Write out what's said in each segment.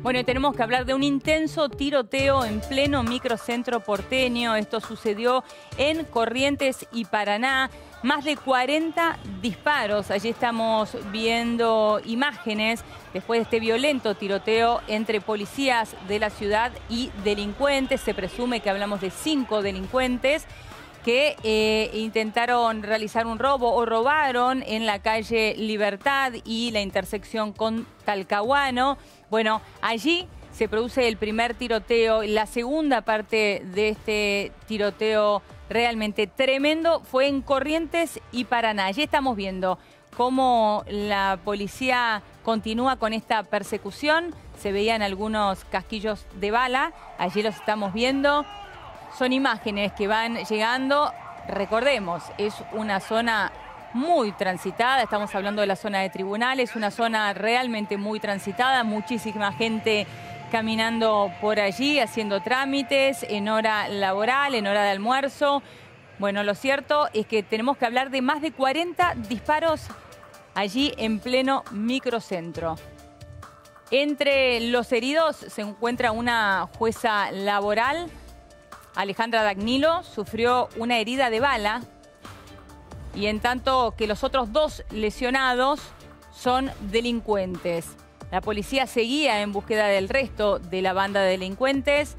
Bueno, y tenemos que hablar de un intenso tiroteo en pleno microcentro porteño. Esto sucedió en Corrientes y Paraná. Más de 40 disparos. Allí estamos viendo imágenes después de este violento tiroteo entre policías de la ciudad y delincuentes. Se presume que hablamos de 5 delincuentes que intentaron realizar un robo o robaron en la calle Libertad y la intersección con Talcahuano. Bueno, allí se produce el primer tiroteo. La segunda parte de este tiroteo realmente tremendo fue en Corrientes y Paraná. Allí estamos viendo cómo la policía continúa con esta persecución. Se veían algunos casquillos de bala. Allí los estamos viendo. Son imágenes que van llegando. Recordemos, es una zona muy transitada. Estamos hablando de la zona de tribunales, una zona realmente muy transitada. Muchísima gente caminando por allí, haciendo trámites en hora laboral, en hora de almuerzo. Bueno, lo cierto es que tenemos que hablar de más de 40 disparos allí en pleno microcentro. Entre los heridos se encuentra una jueza laboral. Alejandra Dagnilo sufrió una herida de bala y en tanto que los otros 2 lesionados son delincuentes. La policía seguía en búsqueda del resto de la banda de delincuentes.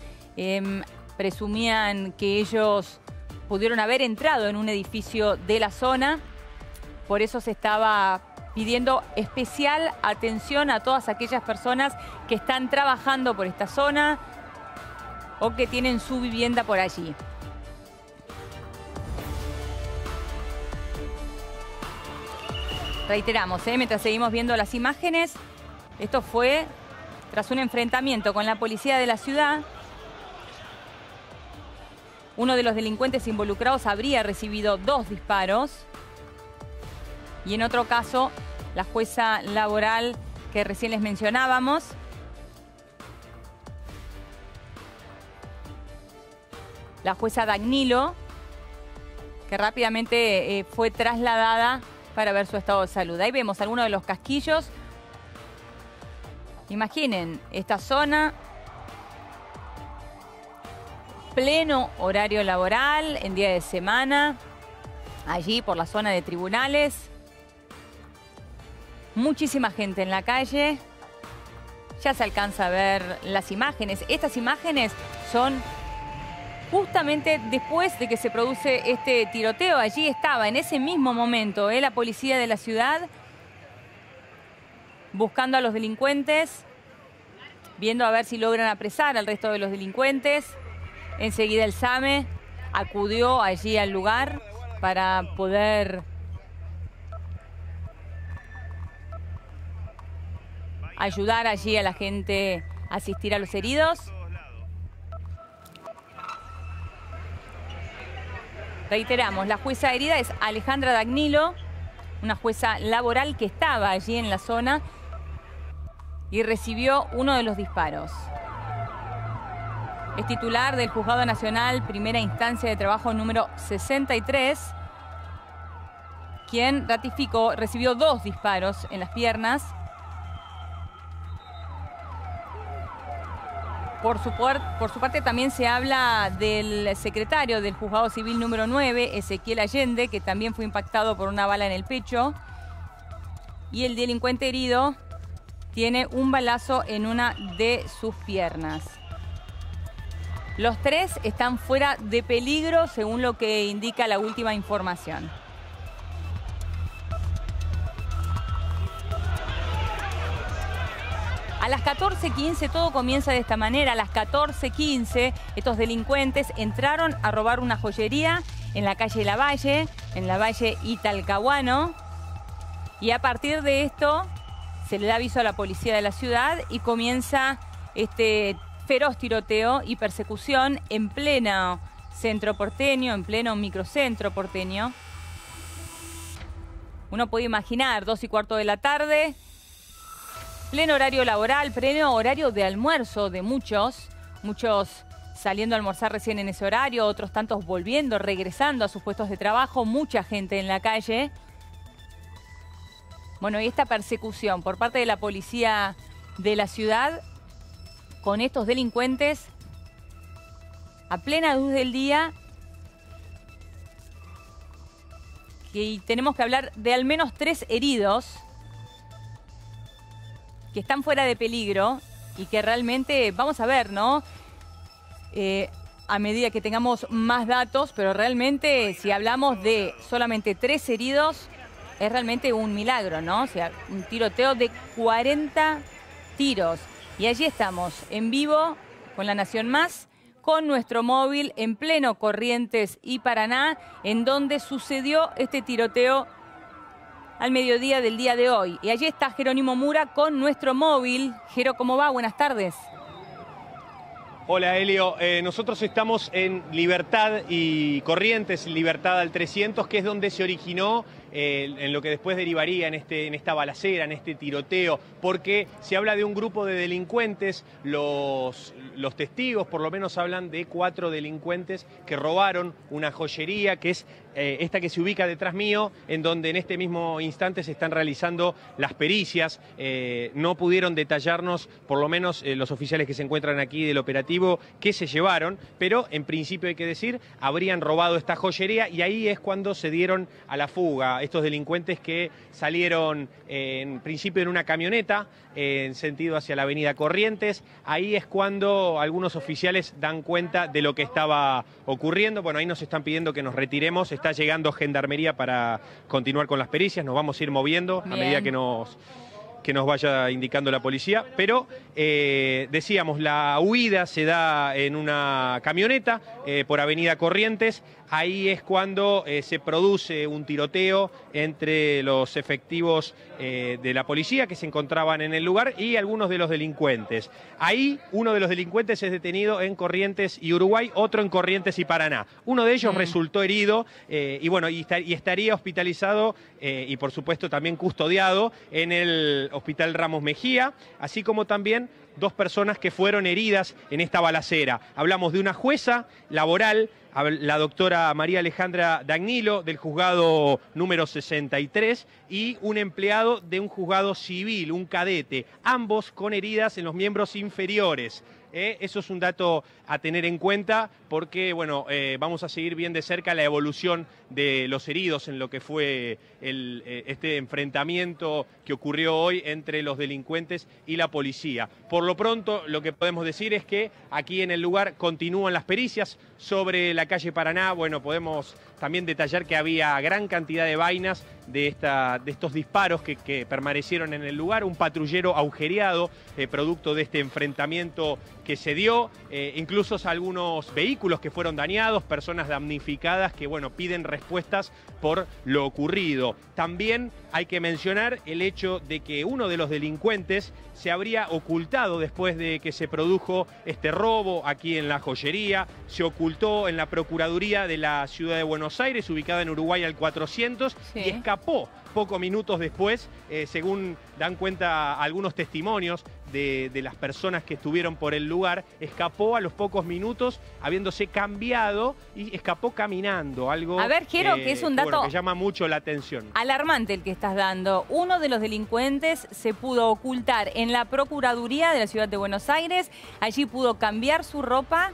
Presumían que ellos pudieron haber entrado en un edificio de la zona. Por eso se estaba pidiendo especial atención a todas aquellas personas que están trabajando por esta zona o que tienen su vivienda por allí. Reiteramos, mientras seguimos viendo las imágenes, esto fue tras un enfrentamiento con la policía de la ciudad. Uno de los delincuentes involucrados habría recibido 2 disparos. Y en otro caso, la jueza laboral que recién les mencionábamos, la jueza Dagnilo, que rápidamente fue trasladada para ver su estado de salud. Ahí vemos algunos de los casquillos. Imaginen esta zona, pleno horario laboral, en día de semana, allí por la zona de tribunales. Muchísima gente en la calle. Ya se alcanza a ver las imágenes. Estas imágenes son justamente después de que se produce este tiroteo. Allí estaba en ese mismo momento la policía de la ciudad buscando a los delincuentes, viendo a ver si logran apresar al resto de los delincuentes. Enseguida el SAME acudió allí al lugar para poder ayudar allí a la gente a asistir a los heridos. Reiteramos, la jueza herida es Alejandra Dagnilo, una jueza laboral que estaba allí en la zona y recibió uno de los disparos. Es titular del Juzgado Nacional Primera Instancia de Trabajo número 63, quien recibió 2 disparos en las piernas. Por su parte también se habla del secretario del Juzgado Civil número 9, Ezequiel Allende, que también fue impactado por una bala en el pecho. Y el delincuente herido tiene un balazo en una de sus piernas. Los 3 están fuera de peligro, según lo que indica la última información. A las 14:15 todo comienza de esta manera. A las 14:15 estos delincuentes entraron a robar una joyería en la calle Lavalle, en Lavalle y Talcahuano. Y a partir de esto se le da aviso a la policía de la ciudad y comienza este feroz tiroteo y persecución en pleno centro porteño, en pleno microcentro porteño. Uno puede imaginar, 2:15 de la tarde, pleno horario laboral, pleno horario de almuerzo de muchos saliendo a almorzar recién en ese horario, otros tantos volviendo, regresando a sus puestos de trabajo, mucha gente en la calle. Bueno, y esta persecución por parte de la policía de la ciudad con estos delincuentes a plena luz del día. Y tenemos que hablar de al menos 3 heridos que están fuera de peligro y que realmente, vamos a ver, ¿no? A medida que tengamos más datos, pero realmente si hablamos de solamente 3 heridos, es realmente un milagro, ¿no? O sea, un tiroteo de 40 tiros. Y allí estamos, en vivo, con La Nación Más, con nuestro móvil en pleno Corrientes y Paraná, en donde sucedió este tiroteo al mediodía del día de hoy. Y allí está Jerónimo Mura con nuestro móvil. Jero, ¿cómo va? Buenas tardes. Hola, Helio. Nosotros estamos en Libertad y Corrientes, Libertad al 300, que es donde se originó en lo que después derivaría en esta balacera, en este tiroteo, porque se habla de un grupo de delincuentes. Los testigos por lo menos hablan de 4 delincuentes que robaron una joyería, que es esta que se ubica detrás mío, en donde en este mismo instante se están realizando las pericias. No pudieron detallarnos, por lo menos los oficiales que se encuentran aquí del operativo, qué se llevaron, pero en principio hay que decir, habrían robado esta joyería y ahí es cuando se dieron a la fuga estos delincuentes que salieron en principio en una camioneta en sentido hacia la avenida Corrientes. Ahí es cuando algunos oficiales dan cuenta de lo que estaba ocurriendo. Bueno, ahí nos están pidiendo que nos retiremos. Está llegando Gendarmería para continuar con las pericias. Nos vamos a ir moviendo a medida que nos vaya indicando la policía. Pero decíamos, la huida se da en una camioneta por avenida Corrientes. Ahí es cuando se produce un tiroteo entre los efectivos de la policía que se encontraban en el lugar y algunos de los delincuentes. Ahí uno de los delincuentes es detenido en Corrientes y Uruguay, otro en Corrientes y Paraná. Uno de ellos resultó herido y estaría hospitalizado y por supuesto también custodiado en el Hospital Ramos Mejía, así como también 2 personas que fueron heridas en esta balacera. Hablamos de una jueza laboral, la doctora María Alejandra Dagnilo, del juzgado número 63, y un empleado de un juzgado civil, un cadete, ambos con heridas en los miembros inferiores. Eso es un dato a tener en cuenta porque, bueno, vamos a seguir bien de cerca la evolución de los heridos en lo que fue este enfrentamiento que ocurrió hoy entre los delincuentes y la policía. Por lo pronto, lo que podemos decir es que aquí en el lugar continúan las pericias. Sobre la calle Paraná, bueno, podemos también detallar que había gran cantidad de vainas de estos disparos que permanecieron en el lugar, un patrullero agujereado, producto de este enfrentamiento que se dio, incluso algunos vehículos que fueron dañados, personas damnificadas que, bueno, piden respuestas por lo ocurrido. También hay que mencionar el hecho de que uno de los delincuentes se habría ocultado después de que se produjo este robo aquí en la joyería, se ocultó en la Procuraduría de la Ciudad de Buenos Aires, ubicada en Uruguay al 400, y escapó pocos minutos después, según dan cuenta algunos testimonios de las personas que estuvieron por el lugar, escapó a los pocos minutos habiéndose cambiado y escapó caminando, algo a ver, Jero, que es un dato que llama mucho la atención. Alarmante el que estás dando. Uno de los delincuentes se pudo ocultar en la Procuraduría de la Ciudad de Buenos Aires, allí pudo cambiar su ropa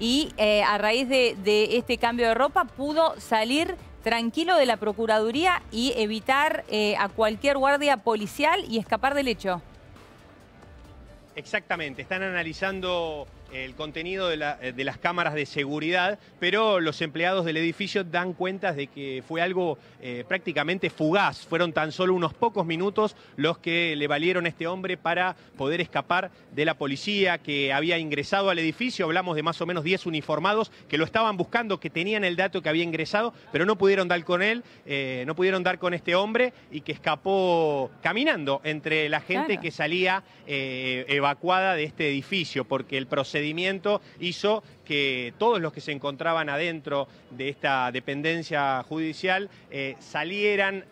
y a raíz de este cambio de ropa pudo salir tranquilo de la Procuraduría y evitar a cualquier guardia policial y escapar del hecho. Exactamente, están analizando el contenido de las cámaras de seguridad, pero los empleados del edificio dan cuenta de que fue algo prácticamente fugaz. Fueron tan solo unos pocos minutos los que le valieron a este hombre para poder escapar de la policía que había ingresado al edificio. Hablamos de más o menos 10 uniformados que lo estaban buscando, que tenían el dato que había ingresado, pero no pudieron dar con él, no pudieron dar con este hombre y que escapó caminando entre la gente que salía evacuada de este edificio, porque el procedimiento hizo que todos los que se encontraban adentro de esta dependencia judicial salieran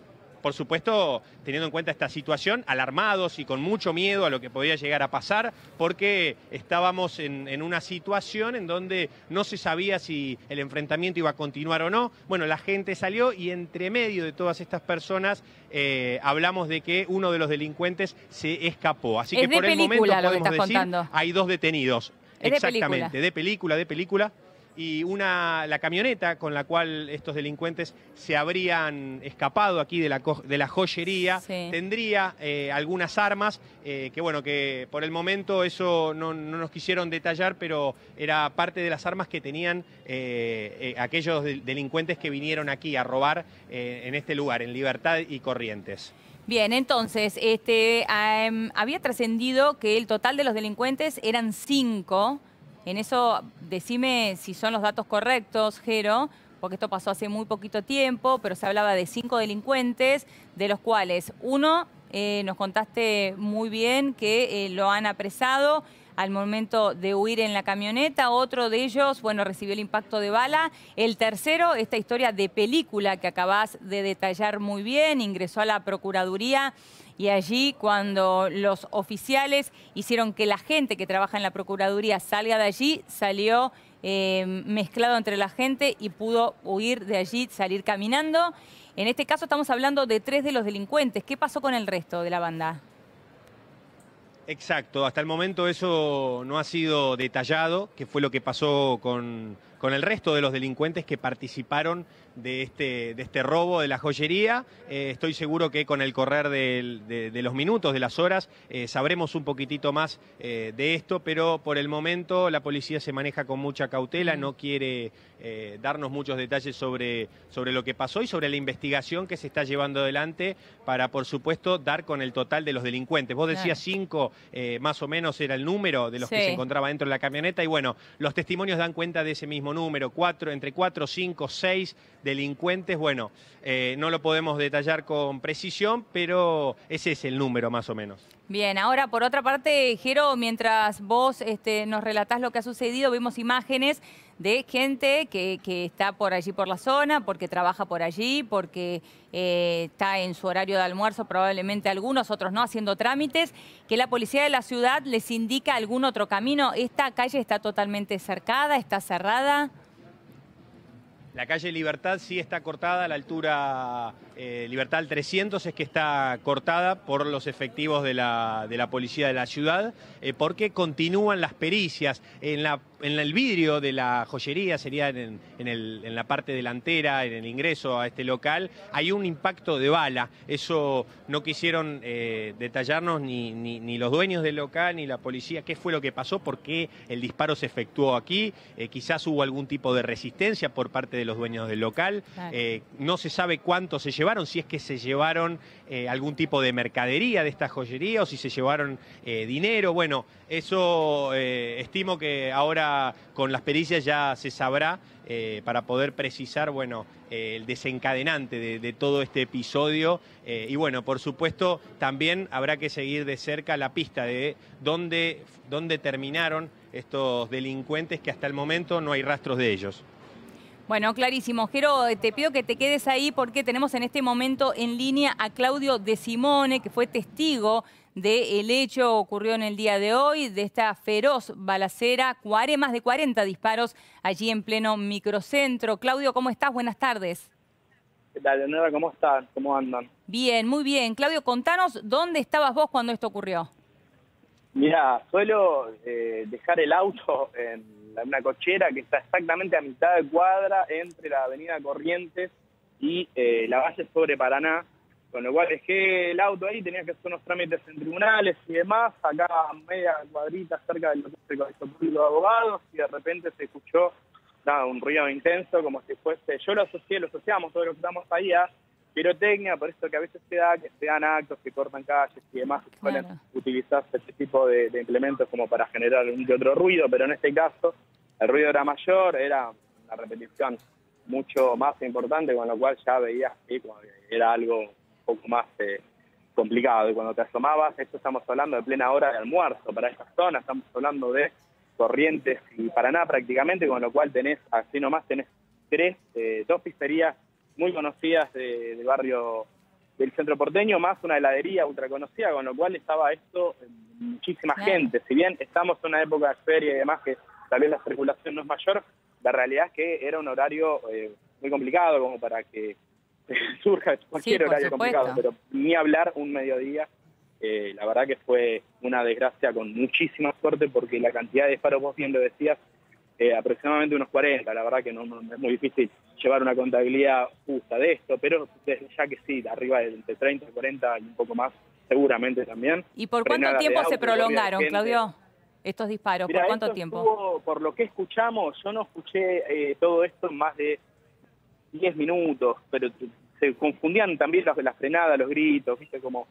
por supuesto, teniendo en cuenta esta situación, alarmados y con mucho miedo a lo que podía llegar a pasar, porque estábamos en una situación en donde no se sabía si el enfrentamiento iba a continuar o no. Bueno, la gente salió y entre medio de todas estas personas hablamos de que uno de los delincuentes se escapó. Así que por el momento podemos decir, hay 2 detenidos. Exactamente, de película. Y la camioneta con la cual estos delincuentes se habrían escapado aquí de la joyería, sí, tendría algunas armas, que bueno, que por el momento eso no nos quisieron detallar, pero era parte de las armas que tenían aquellos delincuentes que vinieron aquí a robar en este lugar, en Libertad y Corrientes. Bien, entonces, había trascendido que el total de los delincuentes eran 5. En eso, decime si son los datos correctos, Jero, porque esto pasó hace muy poquito tiempo, pero se hablaba de 5 delincuentes, de los cuales uno, nos contaste muy bien que lo han apresado al momento de huir en la camioneta. Otro de ellos, bueno, recibió el impacto de bala. El tercero, esta historia de película que acabás de detallar muy bien, ingresó a la Procuraduría. Y allí, cuando los oficiales hicieron que la gente que trabaja en la Procuraduría salga de allí, salió mezclado entre la gente y pudo huir de allí, salir caminando. En este caso estamos hablando de 3 de los delincuentes. ¿Qué pasó con el resto de la banda? Exacto, hasta el momento eso no ha sido detallado, qué fue lo que pasó con el resto de los delincuentes que participaron de este robo de la joyería. Estoy seguro que con el correr de los minutos, de las horas, sabremos un poquitito más de esto, pero por el momento la policía se maneja con mucha cautela, no quiere darnos muchos detalles sobre lo que pasó y sobre la investigación que se está llevando adelante para, por supuesto, dar con el total de los delincuentes. Vos decías 5, más o menos era el número de los que se encontraba dentro de la camioneta, y bueno, los testimonios dan cuenta de ese mismo número, entre 4, 5, 6 delincuentes. Bueno, no lo podemos detallar con precisión, pero ese es el número más o menos. Bien, ahora por otra parte, Jero, mientras vos nos relatás lo que ha sucedido, vemos imágenes de gente que está por allí por la zona, porque trabaja por allí, porque está en su horario de almuerzo, probablemente algunos, otros no, haciendo trámites, que la policía de la ciudad les indica algún otro camino. ¿Esta calle está totalmente cercada, está cerrada? La calle Libertad sí está cortada, a la altura Libertad al 300 es que está cortada por los efectivos de la policía de la ciudad, porque continúan las pericias. En el vidrio de la joyería, sería en la parte delantera, en el ingreso a este local, hay un impacto de bala. Eso no quisieron detallarnos ni los dueños del local ni la policía qué fue lo que pasó, por qué el disparo se efectuó aquí. Quizás hubo algún tipo de resistencia por parte de los dueños del local. Claro. No se sabe cuánto se llevaron, si es que se llevaron algún tipo de mercadería de esta joyería o si se llevaron dinero. Bueno, eso estimo que ahora con las pericias ya se sabrá para poder precisar, bueno, el desencadenante de todo este episodio. Y bueno, por supuesto, también habrá que seguir de cerca la pista de dónde terminaron estos delincuentes, que hasta el momento no hay rastros de ellos. Bueno, clarísimo. Jero, te pido que te quedes ahí porque tenemos en este momento en línea a Claudio De Simone, que fue testigo del hecho ocurrió en el día de hoy, de esta feroz balacera, más de 40 disparos allí en pleno microcentro. Claudio, ¿cómo estás? Buenas tardes. ¿Qué tal, Leonora? ¿Cómo están? ¿Cómo andan? Bien, muy bien. Claudio, contanos dónde estabas vos cuando esto ocurrió. Mira, suelo dejar el auto en una cochera que está exactamente a mitad de cuadra entre la avenida Corrientes y la base sobre Paraná, con lo cual dejé el auto ahí, tenía que hacer unos trámites en tribunales y demás, acá a media cuadrita cerca del Colegio Público de Abogados, y de repente se escuchó un ruido intenso, como si fuese, yo lo asociamos todos los que estamos ahí a pirotecnia, por eso que a veces se dan actos que cortan calles y demás, que suelen utilizarse este tipo de implementos como para generar un que otro ruido, pero en este caso el ruido era mayor, era una repetición mucho más importante, con lo cual ya veías que era algo un poco más complicado. Y cuando te asomabas, esto estamos hablando de plena hora de almuerzo para esta zona, estamos hablando de Corrientes y Paraná prácticamente, con lo cual tenés, así nomás tenés dos pizzerías muy conocidas del barrio del centro porteño, más una heladería ultra conocida, con lo cual estaba esto muchísima gente. Si bien estamos en una época de feria y demás, que tal vez la circulación no es mayor, la realidad es que era un horario muy complicado como para que surja cualquier horario complicado, pero ni hablar un mediodía. La verdad que fue una desgracia con muchísima suerte, porque la cantidad de disparos, vos bien lo decías, aproximadamente unos 40, la verdad que no es muy difícil llevar una contabilidad justa de esto, pero desde ya que sí, arriba de 30, 40 y un poco más, seguramente también. ¿Y por cuánto tiempo se prolongaron, Claudio, estos disparos? Mirá, ¿por cuánto tiempo? Por lo que escuchamos, yo no escuché todo esto en más de 10 minutos, pero se confundían también las frenadas, los gritos, viste como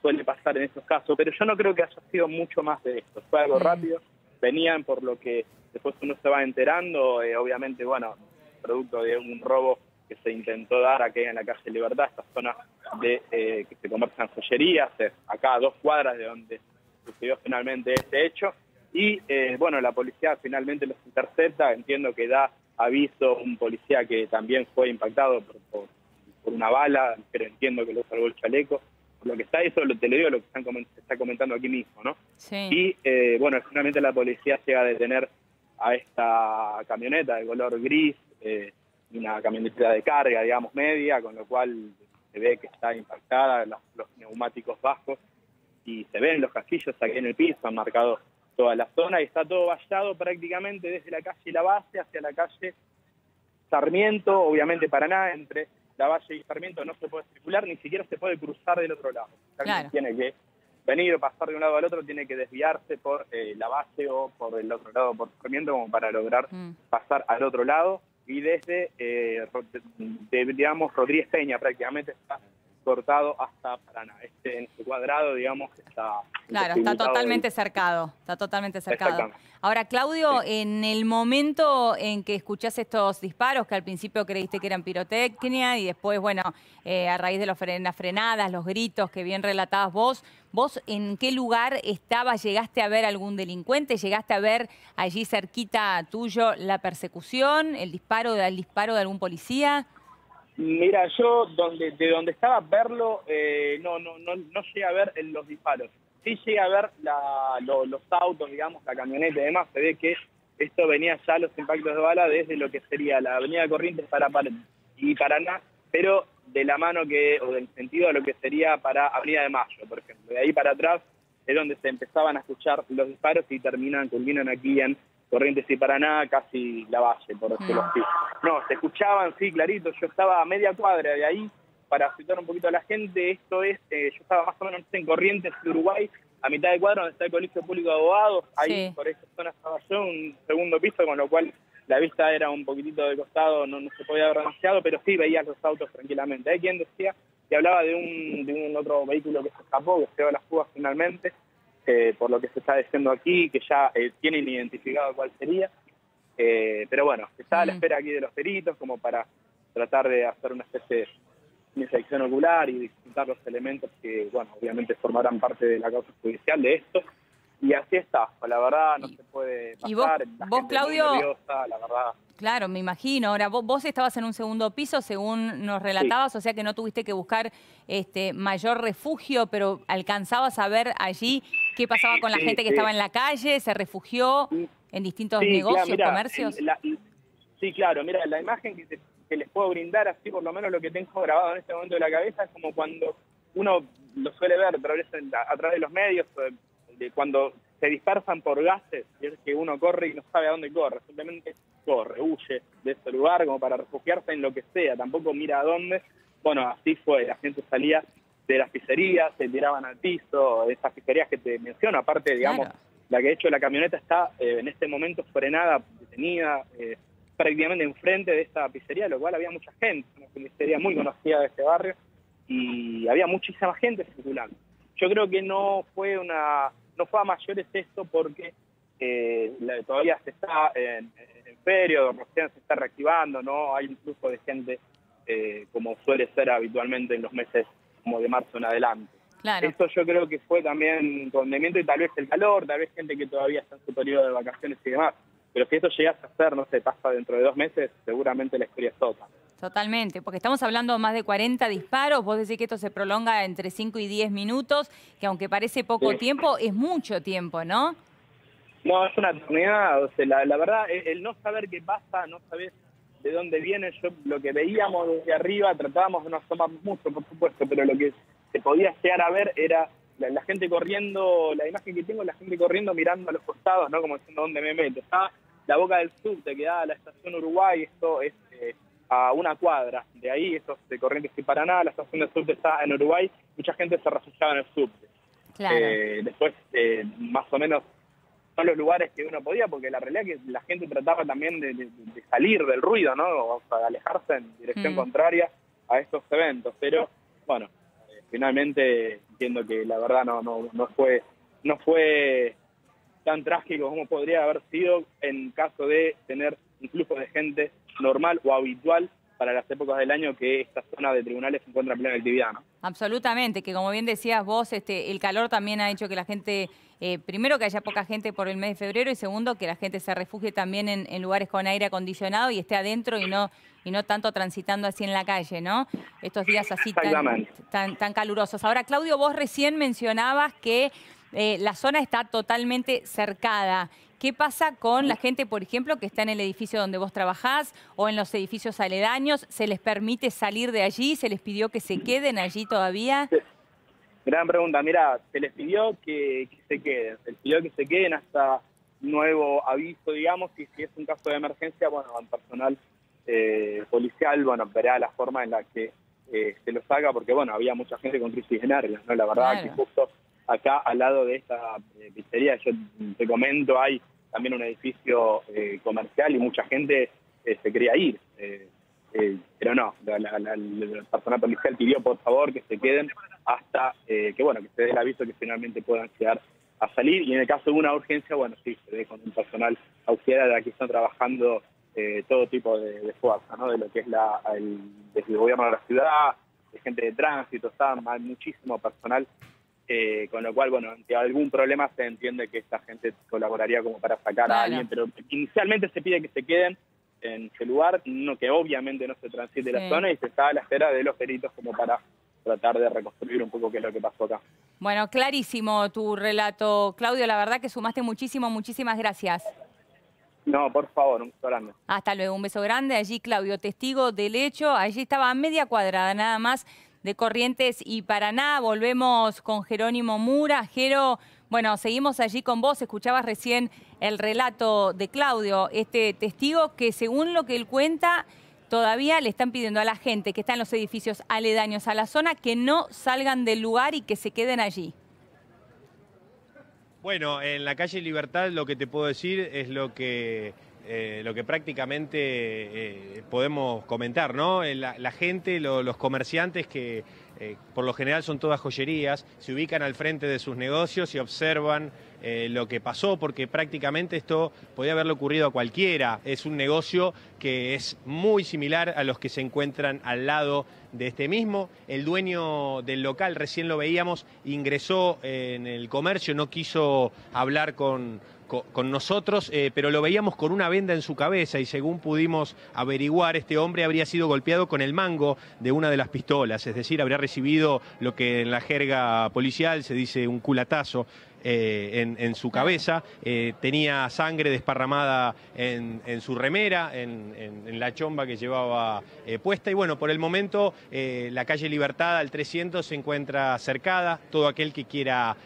suele pasar en estos casos, pero yo no creo que haya sido mucho más de esto, fue algo rápido, venían por lo que después uno se va enterando, obviamente, bueno, producto de un robo que se intentó dar aquí en la calle Libertad, esta zona de que se comercian joyerías, acá a 2 cuadras de donde sucedió finalmente este hecho, y bueno, la policía finalmente los intercepta, entiendo que da aviso un policía que también fue impactado por una bala, pero entiendo que lo salvó el chaleco. Por lo que está, eso te lo digo, lo que se está comentando aquí mismo, ¿no? Sí. Y bueno, finalmente la policía llega a detener a esta camioneta de color gris, una camioneta de carga, digamos, media, con lo cual se ve que está impactada, los neumáticos bajos, y se ven los casquillos aquí en el piso, han marcado toda la zona, y está todo vallado prácticamente desde la calle La Base hacia la calle Sarmiento, obviamente Paraná, entre La Valle y Sarmiento no se puede circular, ni siquiera se puede cruzar del otro lado. Claro. Tiene que venir o pasar de un lado al otro, tiene que desviarse por La Valle o por el otro lado, por Sarmiento, como para lograr pasar al otro lado. Y desde, digamos, Rodríguez Peña prácticamente está cortado hasta Paraná. En su cuadrado, digamos, está... Claro, está totalmente cercado, está totalmente cercado. Ahora, Claudio, en el momento en que escuchás estos disparos, que al principio creíste que eran pirotecnia y después, bueno, a raíz de las frenadas, los gritos que bien relatabas ¿vos en qué lugar estabas? ¿Llegaste a ver algún delincuente? ¿Llegaste a ver allí cerquita tuyo la persecución, el disparo de algún policía? Mira, yo de donde estaba a verlo, no llegué a ver los disparos. Sí llegué a ver los autos, digamos, la camioneta y demás. Se ve que esto venía ya, los impactos de bala, desde lo que sería la avenida Corrientes y Paraná, pero de la mano o del sentido de lo que sería para Avenida de Mayo, por ejemplo. De ahí para atrás es donde se empezaban a escuchar los disparos y culminan aquí en Corrientes y Paraná, casi La Valle, por decirlo así. No, se escuchaban, sí, clarito. Yo estaba a media cuadra de ahí, para citar un poquito a la gente. Esto es, yo estaba más o menos en Corrientes, Uruguay, a mitad de cuadra donde está el Colegio Público de Abogados. Ahí, por esa zona estaba yo, un segundo piso, con lo cual la vista era un poquitito de costado, no se podía ver demasiado, pero sí veías los autos tranquilamente. Hay quien decía que hablaba de un otro vehículo que se escapó, que se dio a las fugas finalmente, por lo que se está diciendo aquí, que ya tienen identificado cuál sería. Pero bueno, está a la espera aquí de los peritos, como para tratar de hacer una especie de inspección ocular y disfrutar los elementos que, bueno, obviamente formarán parte de la causa judicial de esto. Y así está, la verdad no se puede pasar. ¿Y vos Claudio? Muy nerviosa, la verdad. Claro, me imagino. Ahora, vos estabas en un segundo piso, según nos relatabas, o sea que no tuviste que buscar mayor refugio, pero ¿alcanzabas a ver allí qué pasaba con la gente que estaba en la calle? ¿Se refugió en distintos negocios, comercios? Sí, claro. Mira, la imagen que les puedo brindar, así por lo menos lo que tengo grabado en este momento de la cabeza, es como cuando uno lo suele ver a través de los medios, cuando se dispersan por gases, y es que uno corre y no sabe a dónde corre, simplemente corre, huye de ese lugar como para refugiarse en lo que sea, tampoco mira a dónde. Bueno, así fue, la gente salía de las pizzerías, se tiraban al piso, de esas pizzerías que te menciono, aparte, digamos, la que de hecho la camioneta está en este momento frenada, detenida, prácticamente enfrente de esta pizzería, lo cual había mucha gente, una pizzería muy conocida de este barrio, y había muchísima gente circulando. Yo creo que no fue a mayores esto porque todavía se está en feria, recién se está reactivando, no hay un flujo de gente como suele ser habitualmente en los meses como de marzo en adelante. Claro. Esto yo creo que fue también condiamento y tal vez el calor, tal vez gente que todavía está en su periodo de vacaciones y demás. Pero si esto llegase a ser, no sé, pasa dentro de 2 meses, seguramente la historia es otra. Totalmente, porque estamos hablando de más de 40 disparos. Vos decís que esto se prolonga entre 5 y 10 minutos, que aunque parece poco tiempo, es mucho tiempo, ¿no? No, es una eternidad. O sea, la verdad, el no saber qué pasa, no saber de dónde viene. Yo lo que veíamos desde arriba, tratábamos de no asomar mucho, por supuesto, pero lo que se podía llegar a ver era la gente corriendo, la imagen que tengo, la gente corriendo mirando a los costados, ¿no? Como diciendo dónde me meto. Está la boca del subte, que da a la estación Uruguay, esto es a una cuadra de ahí, esto es de Corrientes y Paraná, la estación del subte está en Uruguay, mucha gente se refugiaba en el subte. Claro. Después, más o menos, son los lugares que uno podía, porque la realidad es que la gente trataba también de salir del ruido, ¿no? O sea, de alejarse en dirección contraria a estos eventos. Pero, bueno, finalmente entiendo que la verdad no fue tan trágico como podría haber sido en caso de tener un flujo de gente normal o habitual para las épocas del año que esta zona de tribunales se encuentra en plena actividad, ¿no? Absolutamente, que como bien decías vos, el calor también ha hecho que la gente, primero que haya poca gente por el mes de febrero y segundo que la gente se refugie también en lugares con aire acondicionado y esté adentro y no tanto transitando así en la calle, ¿no? Estos días así tan calurosos. Ahora, Claudio, vos recién mencionabas que la zona está totalmente cercada. ¿Qué pasa con la gente, por ejemplo, que está en el edificio donde vos trabajás o en los edificios aledaños? ¿Se les permite salir de allí? ¿Se les pidió que se queden allí todavía? Sí. Gran pregunta. Mirá, se les pidió que se queden. Se les pidió que se queden hasta nuevo aviso, digamos, y si es un caso de emergencia, bueno, el personal policial, bueno, verá la forma en la que se los haga, porque, bueno, había mucha gente con crisis de nervios, ¿no? La verdad que justo acá al lado de esta pizzería, yo te comento, hay también un edificio comercial y mucha gente se quería ir, pero no, el personal policial pidió por favor que se queden hasta que se dé el aviso que finalmente puedan llegar a salir, y en el caso de una urgencia, bueno, sí, se ve con un personal auxiliar. Aquí están trabajando todo tipo de fuerza, ¿no? De lo que es desde el gobierno de la ciudad, de gente de tránsito, está muchísimo personal. Con lo cual, bueno, ante algún problema se entiende que esta gente colaboraría como para sacar a alguien, pero inicialmente se pide que se queden en ese lugar, que obviamente no se transite la zona, y se está a la espera de los peritos como para tratar de reconstruir un poco qué es lo que pasó acá. Bueno, clarísimo tu relato, Claudio, la verdad que sumaste muchísimo, muchísimas gracias. No, por favor, un beso grande. Hasta luego, un beso grande. Allí Claudio, testigo del hecho, allí estaba a media cuadrada nada más de Corrientes y Paraná. Volvemos con Jerónimo Mura. Jero, bueno, seguimos allí con vos. Escuchabas recién el relato de Claudio, este testigo que según lo que él cuenta, todavía le están pidiendo a la gente que está en los edificios aledaños a la zona que no salgan del lugar y que se queden allí. Bueno, en la calle Libertad lo que te puedo decir es lo que prácticamente podemos comentar, ¿no? La gente, los comerciantes que por lo general son todas joyerías, se ubican al frente de sus negocios y observan lo que pasó, porque prácticamente esto podía haberle ocurrido a cualquiera. Es un negocio que es muy similar a los que se encuentran al lado de este mismo. El dueño del local, recién lo veíamos, ingresó en el comercio, no quiso hablar con nosotros, pero lo veíamos con una venda en su cabeza y según pudimos averiguar, este hombre habría sido golpeado con el mango de una de las pistolas, es decir, habría recibido lo que en la jerga policial se dice un culatazo en su cabeza. Tenía sangre desparramada en su remera, en la chomba que llevaba puesta, y bueno, por el momento la calle Libertad al 300 se encuentra cercada. Todo aquel que quiera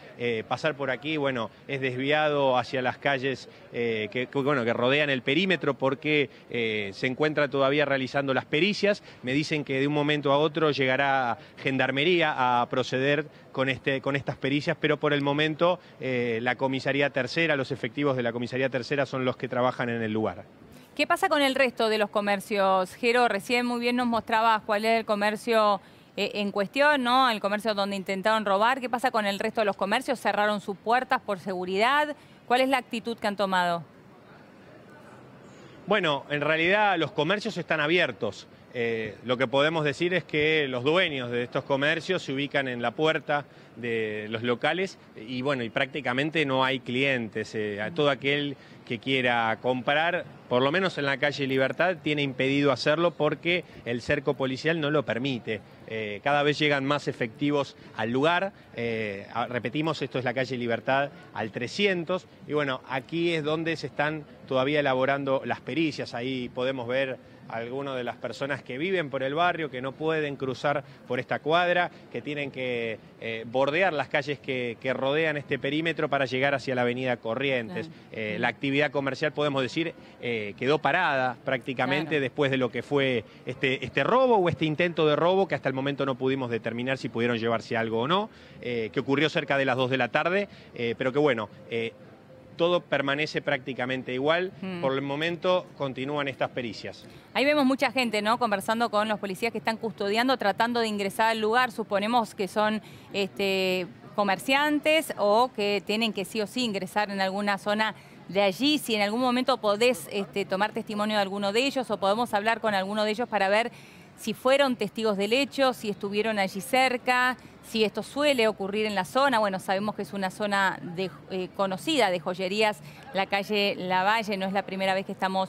pasar por aquí, bueno, es desviado hacia las calles que rodean el perímetro, porque se encuentra todavía realizando las pericias. Me dicen que de un momento a otro llegará Gendarmería a proceder con estas pericias, pero por el momento la comisaría tercera, los efectivos de la comisaría tercera son los que trabajan en el lugar. ¿Qué pasa con el resto de los comercios? Jero, recién muy bien nos mostrabas cuál es el comercio en cuestión, ¿no? El comercio donde intentaron robar. ¿Qué pasa con el resto de los comercios? ¿Cerraron sus puertas por seguridad? ¿Cuál es la actitud que han tomado? Bueno, en realidad los comercios están abiertos. Lo que podemos decir es que los dueños de estos comercios se ubican en la puerta de los locales y bueno, y prácticamente no hay clientes. A todo aquel que quiera comprar, por lo menos en la calle Libertad, tiene impedido hacerlo porque el cerco policial no lo permite. Cada vez llegan más efectivos al lugar. Repetimos, esto es la calle Libertad al 300 y bueno, aquí es donde se están todavía elaborando las pericias. Ahí podemos ver algunas de las personas que viven por el barrio, que no pueden cruzar por esta cuadra, que tienen que bordear las calles que rodean este perímetro para llegar hacia la avenida Corrientes. Claro. La actividad comercial, podemos decir, quedó parada prácticamente, claro, después de lo que fue este robo o este intento de robo, que hasta el momento no pudimos determinar si pudieron llevarse algo o no, que ocurrió cerca de las 2 de la tarde, pero que bueno, todo permanece prácticamente igual. Por el momento continúan estas pericias. Ahí vemos mucha gente, ¿no?, conversando con los policías que están custodiando, tratando de ingresar al lugar. Suponemos que son comerciantes o que tienen que sí o sí ingresar en alguna zona de allí. Si en algún momento podés tomar testimonio de alguno de ellos o podemos hablar con alguno de ellos para ver si fueron testigos del hecho, si estuvieron allí cerca, si esto suele ocurrir en la zona. Bueno, sabemos que es una zona conocida de joyerías, la calle Lavalle, no es la primera vez que estamos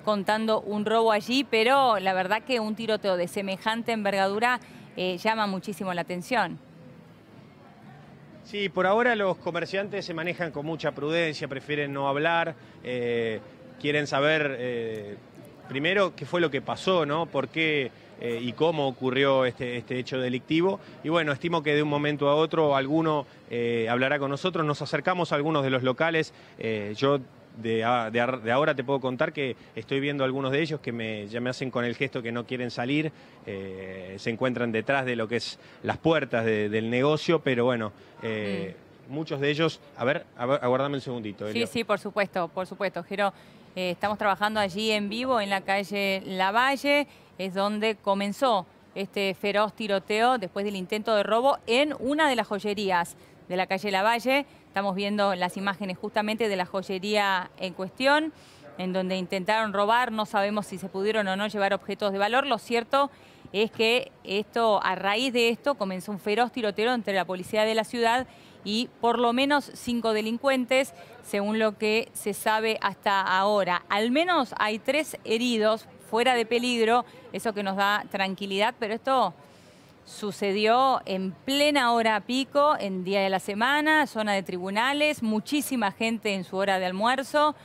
contando un robo allí, pero la verdad que un tiroteo de semejante envergadura llama muchísimo la atención. Sí, por ahora los comerciantes se manejan con mucha prudencia, prefieren no hablar, quieren saber primero qué fue lo que pasó, ¿no? ¿Por qué y cómo ocurrió este hecho delictivo? Y bueno, estimo que de un momento a otro alguno hablará con nosotros. Nos acercamos a algunos de los locales. Yo de ahora te puedo contar que estoy viendo a algunos de ellos que ya me hacen con el gesto que no quieren salir. Se encuentran detrás de lo que es las puertas del negocio, pero bueno, muchos de ellos... A ver, aguardame un segundito, Elio. Sí, por supuesto, Jero. Estamos trabajando allí en vivo en la calle Lavalle, es donde comenzó este feroz tiroteo después del intento de robo en una de las joyerías de la calle Lavalle. Estamos viendo las imágenes justamente de la joyería en cuestión, en donde intentaron robar. No sabemos si se pudieron o no llevar objetos de valor. Lo cierto es que a raíz de esto comenzó un feroz tiroteo entre la policía de la ciudad y por lo menos 5 delincuentes, según lo que se sabe hasta ahora. Al menos hay 3 heridos fuera de peligro, eso que nos da tranquilidad, pero esto sucedió en plena hora pico, en día de la semana, zona de tribunales, muchísima gente en su hora de almuerzo.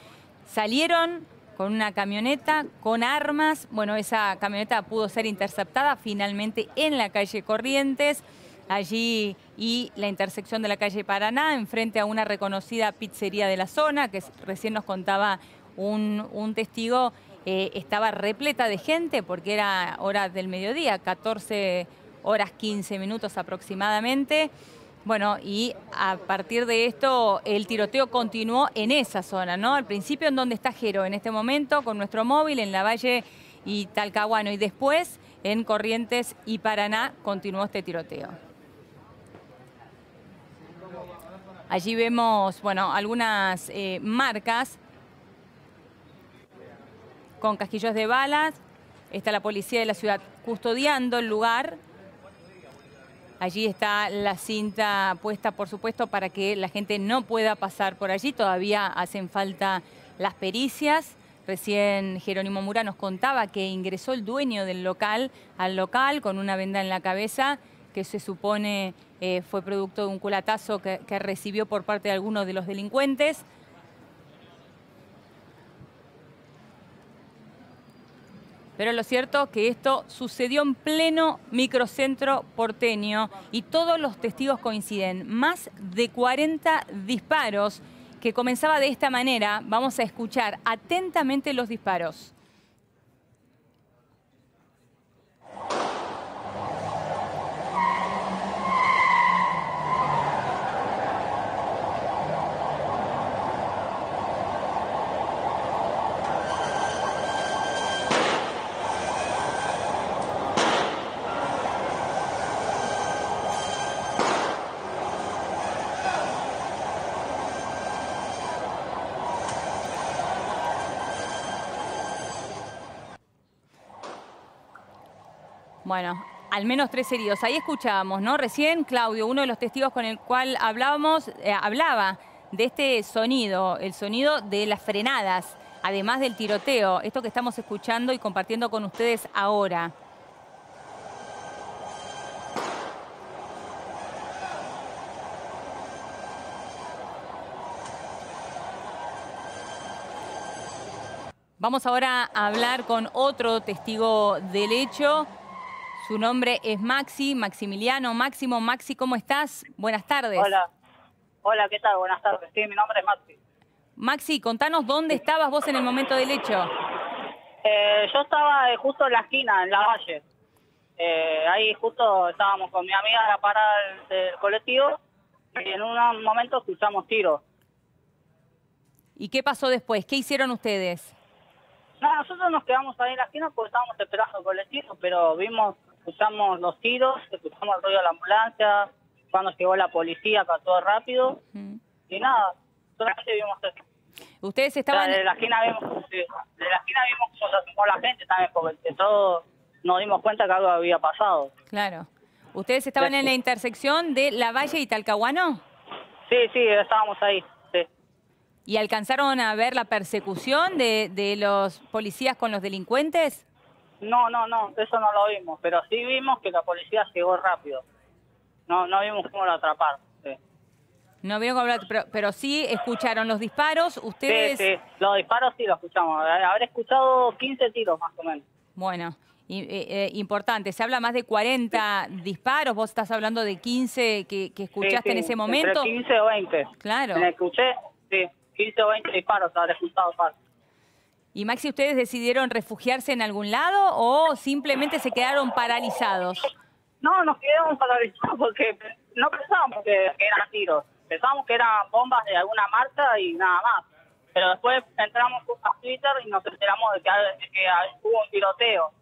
Salieron con una camioneta, con armas. Bueno, esa camioneta pudo ser interceptada finalmente en la calle Corrientes, allí y la intersección de la calle Paraná, enfrente a una reconocida pizzería de la zona, que recién nos contaba un testigo, estaba repleta de gente porque era hora del mediodía, 14 horas 15 minutos aproximadamente. Bueno, y a partir de esto el tiroteo continuó en esa zona, ¿no? Al principio en donde está Jero en este momento, con nuestro móvil, en Lavalle y Talcahuano, y después en Corrientes y Paraná continuó este tiroteo. Allí vemos, bueno, algunas marcas con casquillos de balas. Está la policía de la ciudad custodiando el lugar. Allí está la cinta puesta, por supuesto, para que la gente no pueda pasar por allí. Todavía hacen falta las pericias. Recién Jerónimo Mura nos contaba que ingresó el dueño del local al local con una venda en la cabeza, que se supone fue producto de un culatazo que recibió por parte de algunos de los delincuentes. Pero lo cierto es que esto sucedió en pleno microcentro porteño y todos los testigos coinciden. Más de 40 disparos, que comenzaba de esta manera. Vamos a escuchar atentamente los disparos. Bueno, al menos 3 heridos. Ahí escuchábamos, ¿no? Recién Claudio, uno de los testigos con el cual hablábamos, hablaba de este sonido, el sonido de las frenadas, además del tiroteo. Esto que estamos escuchando y compartiendo con ustedes ahora. Vamos ahora a hablar con otro testigo del hecho. Su nombre es Maxi, Maximiliano, Máximo. Maxi, ¿cómo estás? Buenas tardes. Hola. Hola, ¿qué tal? Buenas tardes. Sí, mi nombre es Maxi. Maxi, contanos dónde estabas vos en el momento del hecho. Yo estaba justo en la esquina, en la Valle. Ahí justo estábamos con mi amiga a la parada del colectivo y en un momento escuchamos tiros. ¿Y qué pasó después? ¿Qué hicieron ustedes? No, nosotros nos quedamos ahí en la esquina porque estábamos esperando el colectivo, pero escuchamos los tiros, escuchamos el ruido de la ambulancia, cuando llegó la policía, pasó rápido, y nada, solamente vimos eso. Ustedes estaban... De la esquina vimos cómo se acercó la gente también, porque de todo nos dimos cuenta que algo había pasado. Claro. ¿Ustedes estaban en la intersección de La Valle y Talcahuano? Sí, estábamos ahí, sí. ¿Y alcanzaron a ver la persecución de los policías con los delincuentes? No, eso no lo vimos, pero sí vimos que la policía llegó rápido. No vimos cómo lo atraparon. Sí. No vieron cómo pero sí escucharon los disparos. Ustedes... Sí, los disparos sí los escuchamos. Habré escuchado 15 tiros más o menos. Bueno, importante. Se habla más de 40 disparos. Vos estás hablando de 15 que escuchaste en ese momento. Entre 15 o 20. Claro. Me escuché, sí. 15 o 20 disparos habré escuchado. Y Maxi, ¿ustedes decidieron refugiarse en algún lado o simplemente se quedaron paralizados? No, nos quedamos paralizados porque no pensábamos que eran tiros. Pensábamos que eran bombas de alguna marca y nada más. Pero después entramos a Twitter y nos enteramos de que hubo un tiroteo.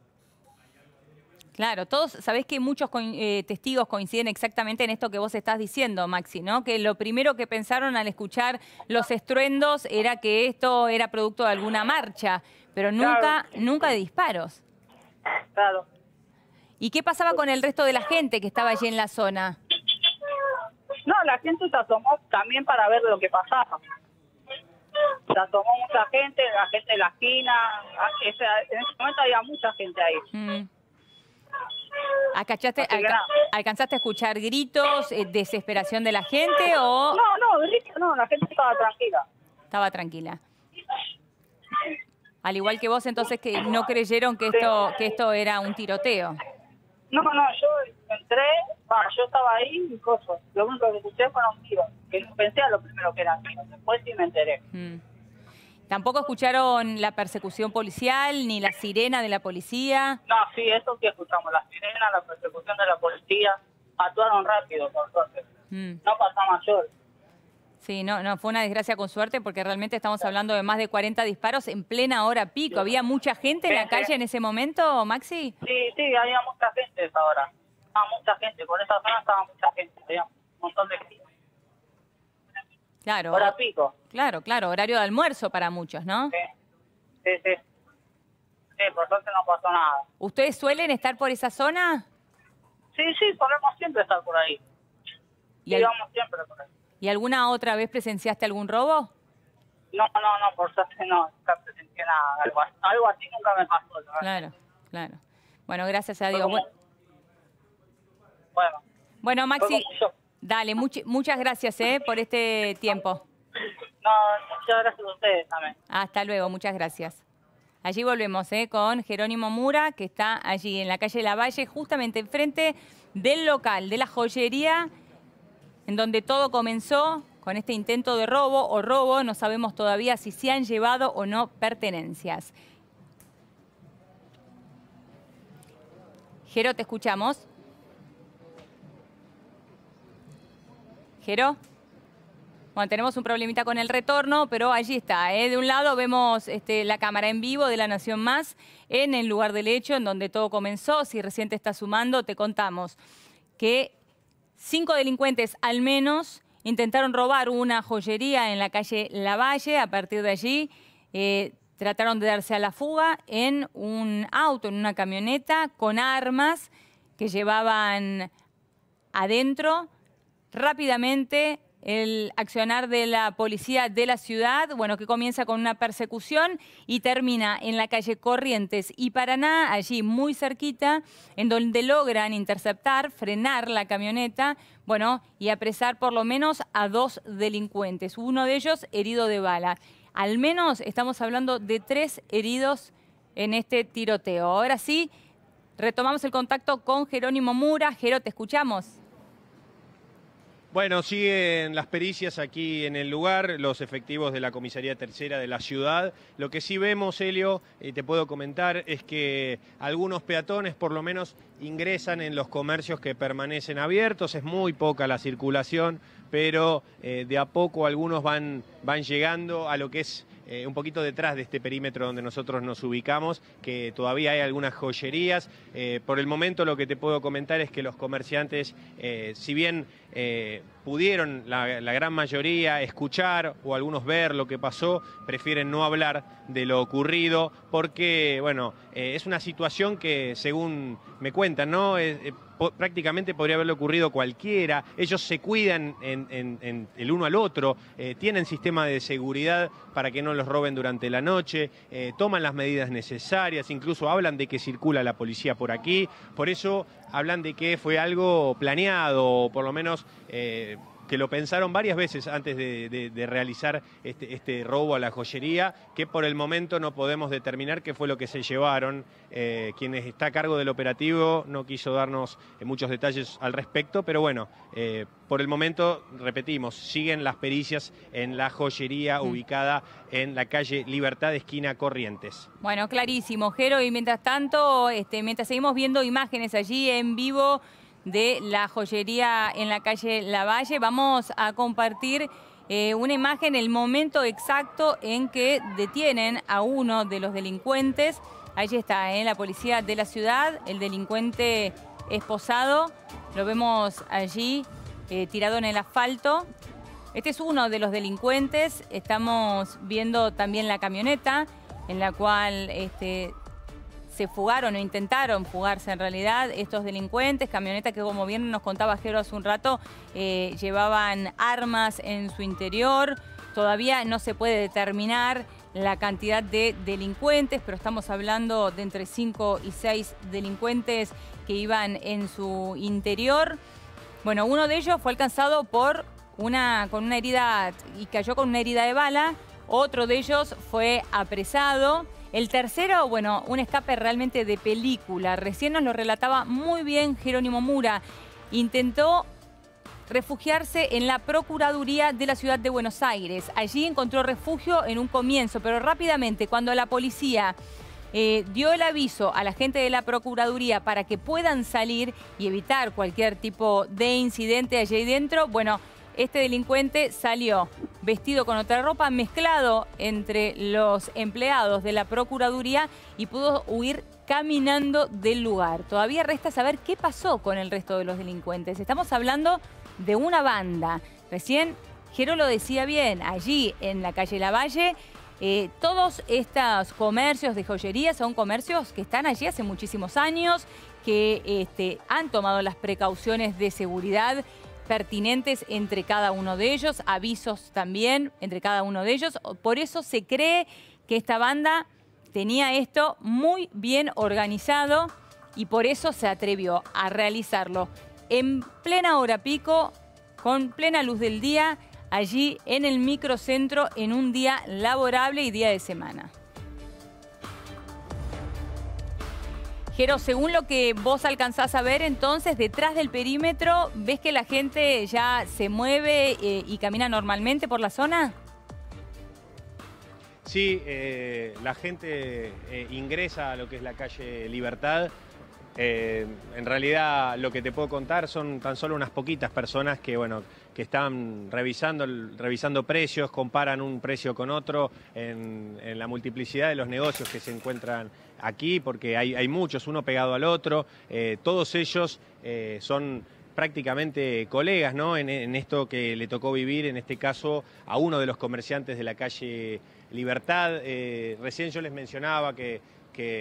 Claro, todos, sabés que muchos testigos coinciden exactamente en esto que vos estás diciendo, Maxi, ¿no? Que lo primero que pensaron al escuchar los estruendos era que esto era producto de alguna marcha, pero nunca de disparos. Claro. ¿Y qué pasaba con el resto de la gente que estaba allí en la zona? No, la gente se asomó también para ver lo que pasaba. Se asomó mucha gente, la gente de la esquina. En ese momento había mucha gente ahí. ¿Alcanzaste a escuchar gritos, desesperación de la gente o...? No, la gente estaba tranquila. Estaba tranquila. Al igual que vos, entonces, que no creyeron que esto era un tiroteo. No, yo entré, yo estaba ahí y cosas. Lo único que escuché fueron tiros. Que no pensé a lo primero que eran tiros, después sí me enteré. ¿Tampoco escucharon la persecución policial ni la sirena de la policía? No, sí, eso sí escuchamos. La sirena, la persecución de la policía. Actuaron rápido, por suerte. No pasó a mayor. Sí, no, fue una desgracia con suerte porque realmente estamos hablando de más de 40 disparos en plena hora pico. ¿Había mucha gente en la calle en ese momento, Maxi? Sí, había mucha gente a esa hora. Estaba mucha gente, por esa zona estaba mucha gente. Había un montón de gente. Claro. Hora pico. Claro, horario de almuerzo para muchos, ¿no? Sí, por suerte no pasó nada. ¿Ustedes suelen estar por esa zona? Sí, solemos siempre estar por ahí. Y vamos siempre por ahí. ¿Y alguna otra vez presenciaste algún robo? No, por suerte no, nunca presencié nada. Algo así nunca me pasó. Claro. Bueno, gracias a Dios. Bueno, Maxi, dale, muchas gracias por este tiempo. No, muchas gracias a ustedes también. Hasta luego, muchas gracias. Allí volvemos con Jerónimo Mura, que está allí en la calle La Valle, justamente enfrente del local de la joyería, en donde todo comenzó con este intento de robo, no sabemos todavía si se han llevado o no pertenencias. Jero, ¿te escuchamos? Jero. Bueno, tenemos un problemita con el retorno, pero allí está. De un lado vemos la cámara en vivo de La Nación Más en el lugar del hecho, en donde todo comenzó. Si recién te estás sumando, te contamos que 5 delincuentes al menos intentaron robar una joyería en la calle La Valle. A partir de allí, trataron de darse a la fuga en un auto, en una camioneta, con armas que llevaban adentro. Rápidamente el accionar de la policía de la ciudad, bueno, que comienza con una persecución y termina en la calle Corrientes y Paraná, allí muy cerquita, en donde logran interceptar, frenar la camioneta, bueno, y apresar por lo menos a 2 delincuentes, uno de ellos herido de bala. Al menos estamos hablando de 3 heridos en este tiroteo. Ahora sí, retomamos el contacto con Jerónimo Mura. Jero, te escuchamos. Bueno, siguen las pericias aquí en el lugar, los efectivos de la Comisaría Tercera de la ciudad. Lo que sí vemos, Helio, te puedo comentar, es que algunos peatones por lo menos ingresan en los comercios que permanecen abiertos. Es muy poca la circulación, pero de a poco algunos van llegando a lo que es un poquito detrás de este perímetro donde nosotros nos ubicamos, que todavía hay algunas joyerías. Por el momento lo que te puedo comentar es que los comerciantes, si bien pudieron la gran mayoría escuchar o algunos ver lo que pasó, prefieren no hablar de lo ocurrido porque, bueno, es una situación que, según me cuentan, ¿no? Prácticamente podría haberle ocurrido cualquiera. Ellos se cuidan en el uno al otro, tienen sistema de seguridad para que no los roben durante la noche, toman las medidas necesarias, incluso hablan de que circula la policía por aquí. Por eso hablan de que fue algo planeado, o por lo menos que lo pensaron varias veces antes de realizar este robo a la joyería, que por el momento no podemos determinar qué fue lo que se llevaron. Quien está a cargo del operativo no quiso darnos muchos detalles al respecto, pero bueno, por el momento, repetimos, siguen las pericias en la joyería ubicada en la calle Libertad, esquina Corrientes. Bueno, clarísimo, Jero, y mientras tanto, mientras seguimos viendo imágenes allí en vivo de la joyería en la calle Lavalle, vamos a compartir una imagen, el momento exacto en que detienen a uno de los delincuentes. Allí está, la policía de la ciudad, el delincuente esposado, lo vemos allí tirado en el asfalto. Este es uno de los delincuentes. Estamos viendo también la camioneta en la cual se fugaron o intentaron fugarse en realidad estos delincuentes. Camioneta que, como bien nos contaba Jero hace un rato, llevaban armas en su interior. Todavía no se puede determinar la cantidad de delincuentes, pero estamos hablando de entre 5 y 6 delincuentes que iban en su interior. Bueno, uno de ellos fue alcanzado con una herida y cayó con una herida de bala. Otro de ellos fue apresado. El tercero, bueno, un escape realmente de película. Recién nos lo relataba muy bien Jerónimo Mura. Intentó refugiarse en la Procuraduría de la Ciudad de Buenos Aires. Allí encontró refugio en un comienzo, pero rápidamente, cuando la policía dio el aviso a la gente de la Procuraduría para que puedan salir y evitar cualquier tipo de incidente allí dentro, bueno, este delincuente salió vestido con otra ropa, mezclado entre los empleados de la Procuraduría, y pudo huir caminando del lugar. Todavía resta saber qué pasó con el resto de los delincuentes. Estamos hablando de una banda. Recién Jero lo decía bien, allí en la calle Lavalle, todos estos comercios de joyería son comercios que están allí hace muchísimos años, que han tomado las precauciones de seguridad pertinentes entre cada uno de ellos, avisos también entre cada uno de ellos. Por eso se cree que esta banda tenía esto muy bien organizado y por eso se atrevió a realizarlo en plena hora pico, con plena luz del día, allí en el microcentro, en un día laborable y día de semana. Jero, según lo que vos alcanzás a ver, entonces, detrás del perímetro, ¿ves que la gente ya se mueve y camina normalmente por la zona? Sí, la gente ingresa a lo que es la calle Libertad. En realidad, lo que te puedo contar son tan solo unas poquitas personas que, bueno, que están revisando precios, comparan un precio con otro en la multiplicidad de los negocios que se encuentran aquí, porque hay muchos, uno pegado al otro. Todos ellos son prácticamente colegas, ¿no? En esto que le tocó vivir, en este caso, a uno de los comerciantes de la calle Libertad. Recién yo les mencionaba que